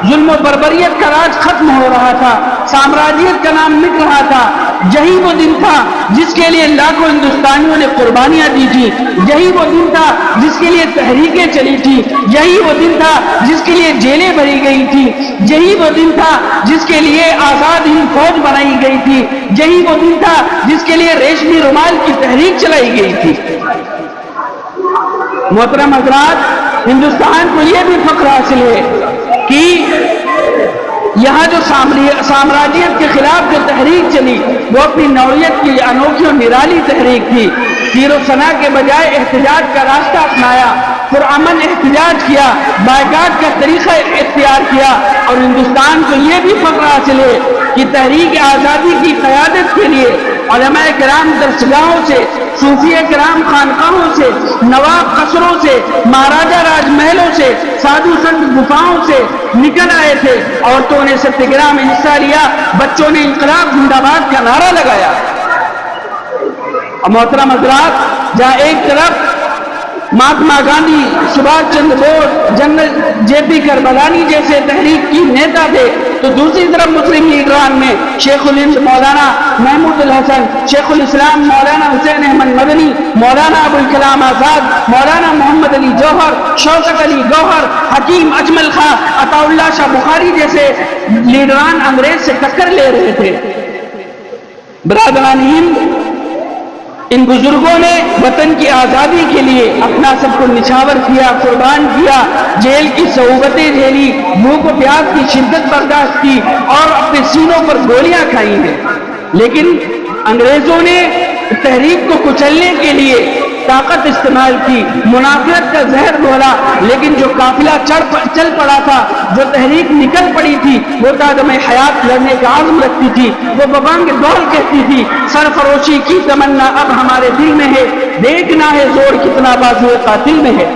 ظلم و بربریت کا راج ختم ہو رہا تھا، سامراجیت کا نام مٹ رہا تھا. یہی وہ دن تھا جس کے لیے لاکھوں ہندوستانیوں نے قربانیاں دی تھی. یہی وہ دن تھا جس کے لیے تحریکیں چلی تھی. یہی وہ دن تھا جس کے لیے جیلیں بھری گئی تھی. یہی وہ دن تھا جس کے لیے آزاد ہند فوج بنائی گئی تھی. یہی وہ دن تھا جس کے لیے ریشمی رومال کی تحریک چلائی گئی تھی. محترم حضرات، ہندوستان کو یہ بھی فخر حاصل ہے کہ یہاں جو سامراجیت کے خلاف جو تحریک چلی وہ اپنی نوعیت کی انوکھی اور نرالی تحریک تھی۔ تیر و ثنا کے بجائے احتجاج کا راستہ اپنایا، پرامن احتجاج کیا، بائیکاٹ کا طریقہ اختیار کیا، اور ہندوستان کو یہ بھی فخر حاصل ہے کہ تحریک آزادی کی قیادت کے لیے علماء کرام درسگاہوں سے، صوفی کرام خانقاہوں سے، نواب قصروں سے، مہاراجہ راج محلوں سے، سادھو سنت گفاؤں سے نکل آئے تھے۔ عورتوں نے ستیہ گرہ میں حصہ لیا، بچوں نے انقلاب زندہ باد کا نعرہ لگایا۔ اور محترم حضرات، جہاں ایک طرف مہاتما گاندھی، سبھاش چندر بوس، جنرل جے پی کربلانی جیسے تحریک کی نیتا تھے، تو دوسری طرف مسلم لیڈران میں شیخ الہند مولانا محمود الحسن، شیخ الاسلام مولانا حسین احمد مدنی، مولانا ابوالکلام آزاد، مولانا محمد علی جوہر، شوکت علی گوہر، حکیم اجمل خاں، عطا اللہ شاہ بخاری جیسے لیڈران انگریز سے ٹکر لے رہے تھے۔ برادران ہند، ان بزرگوں نے وطن کی آزادی کے لیے اپنا سب کو نچھاور کیا، قربان کیا، جیل کی صعوبتیں جھیلی، بھوک و پیاس کی شدت برداشت کی اور اپنے سینوں پر گولیاں کھائی ہیں۔ لیکن انگریزوں نے تحریک کو کچلنے کے لیے طاقت استعمال کی، منافرت کا زہر گھولا، لیکن جو قافلہ چل پڑا تھا، جو تحریک نکل پڑی تھی، وہ تادم حیات لڑنے کا عزم رکھتی تھی، وہ ببانگ دول کہتی تھی، سرفروشی کی تمنا اب ہمارے دل میں ہے، دیکھنا ہے زور کتنا بازو قاتل میں ہے۔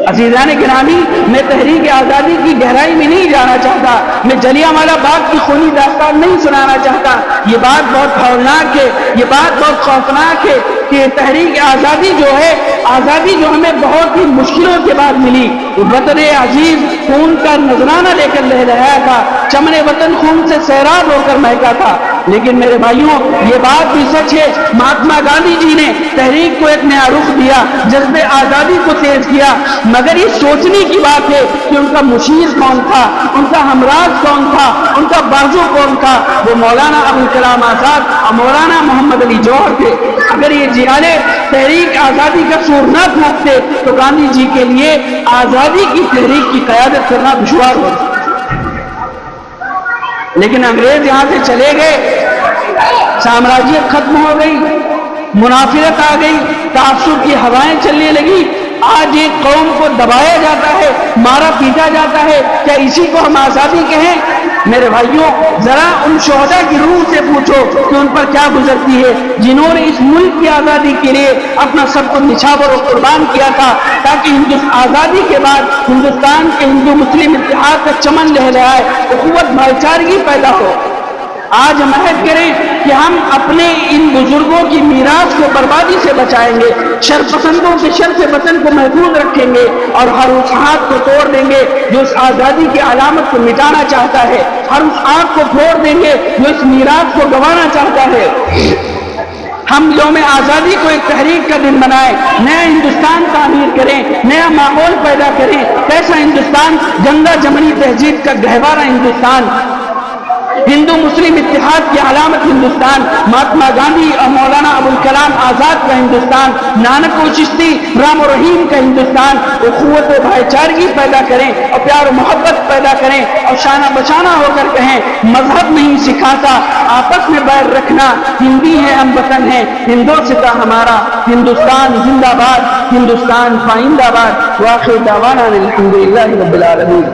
عزیزان گرامی، میں تحریک آزادی کی گہرائی میں نہیں جانا چاہتا، میں جلیانوالہ باغ کی خونی داستان نہیں سنانا چاہتا۔ یہ بات بہت ہولناک ہے، یہ بات بہت خوفناک ہے کہ تحریک آزادی جو ہے، آزادی جو ہمیں بہت ہی مشکلوں کے بعد ملی، وطن عزیز خون کا نذرانہ لے کر لہرایا تھا، چمن وطن خون سے سیراب ہو کر مہکا تھا۔ لیکن میرے بھائیوں، یہ بات بھی سچ ہے، مہاتما گاندھی جی نے تحریک کو ایک نیا رخ دیا، جذبے آزادی کو تیز کیا، مگر یہ سوچنے کی بات ہے کہ ان کا مشیر کون تھا، ان کا ہمراز کون تھا، ان کا بازو کون تھا۔ وہ مولانا ابوالکلام آزاد اور مولانا محمد علی جوہر تھے۔ اگر یہ جہالے تحریک آزادی کا سور نہ پھونکتے تو گاندھی جی کے لیے آزادی کی تحریک کی قیادت کرنا دشوار ہوتا۔ لیکن انگریز یہاں سے چلے گئے، سامراجیت ختم ہو گئی، منافرت آ گئی، تعصب کی ہوائیں چلنے لگی۔ آج ایک قوم کو دبایا جاتا ہے، مارا پیٹا جاتا ہے، کیا اسی کو ہم آزادی کہیں؟ میرے بھائیوں، ذرا ان شہداء کی روح سے پوچھو کہ ان پر کیا گزرتی ہے، جنہوں نے اس ملک کی آزادی کے لیے اپنا سب کو نچھاور اور قربان کیا تھا، تاکہ آزادی کے بعد ہندوستان کے ہندو مسلم اتحاد کا چمن لہرائے، اخوت بھائی چارگی پیدا ہو۔ آج ہم عہد کریں کہ ہم اپنے ان بزرگوں کی میراث کو بربادی سے بچائیں گے، شرپسندوں کے شر سے وطن کو محفوظ رکھیں گے، اور ہر اس ہاتھ کو توڑ دیں گے جو اس آزادی کی علامت کو مٹانا چاہتا ہے، ہر اس آنکھ کو پھوڑ دیں گے جو اس میراث کو گنوانا چاہتا ہے۔ ہم یوم آزادی کو ایک تحریک کا دن بنائیں، نیا ہندوستان تعمیر کریں، نیا ماحول پیدا کریں۔ کیسا ہندوستان؟ جنگا جمنی تہذیب کا گہوارہ ہندوستان، ہندو مسلم اتحاد کی علامت ہندوستان، مہاتما گاندھی اور مولانا ابوالکلام آزاد کا ہندوستان، نانک و چشتی، رام و رحیم کا ہندوستان۔ اخوت و بھائی چارگی پیدا کریں اور پیار و محبت پیدا کریں، اور شانہ بشانہ ہو کر کہیں مذہب نہیں سکھاتا آپس میں بیر رکھنا، ہندی ہے ہم وطن ہے، ہندوستہ ہمارا، ہندوستان زندہ باد، ہندوستان پائندہ باد۔ واخر دعوانا الحمدللہ رب العالمین۔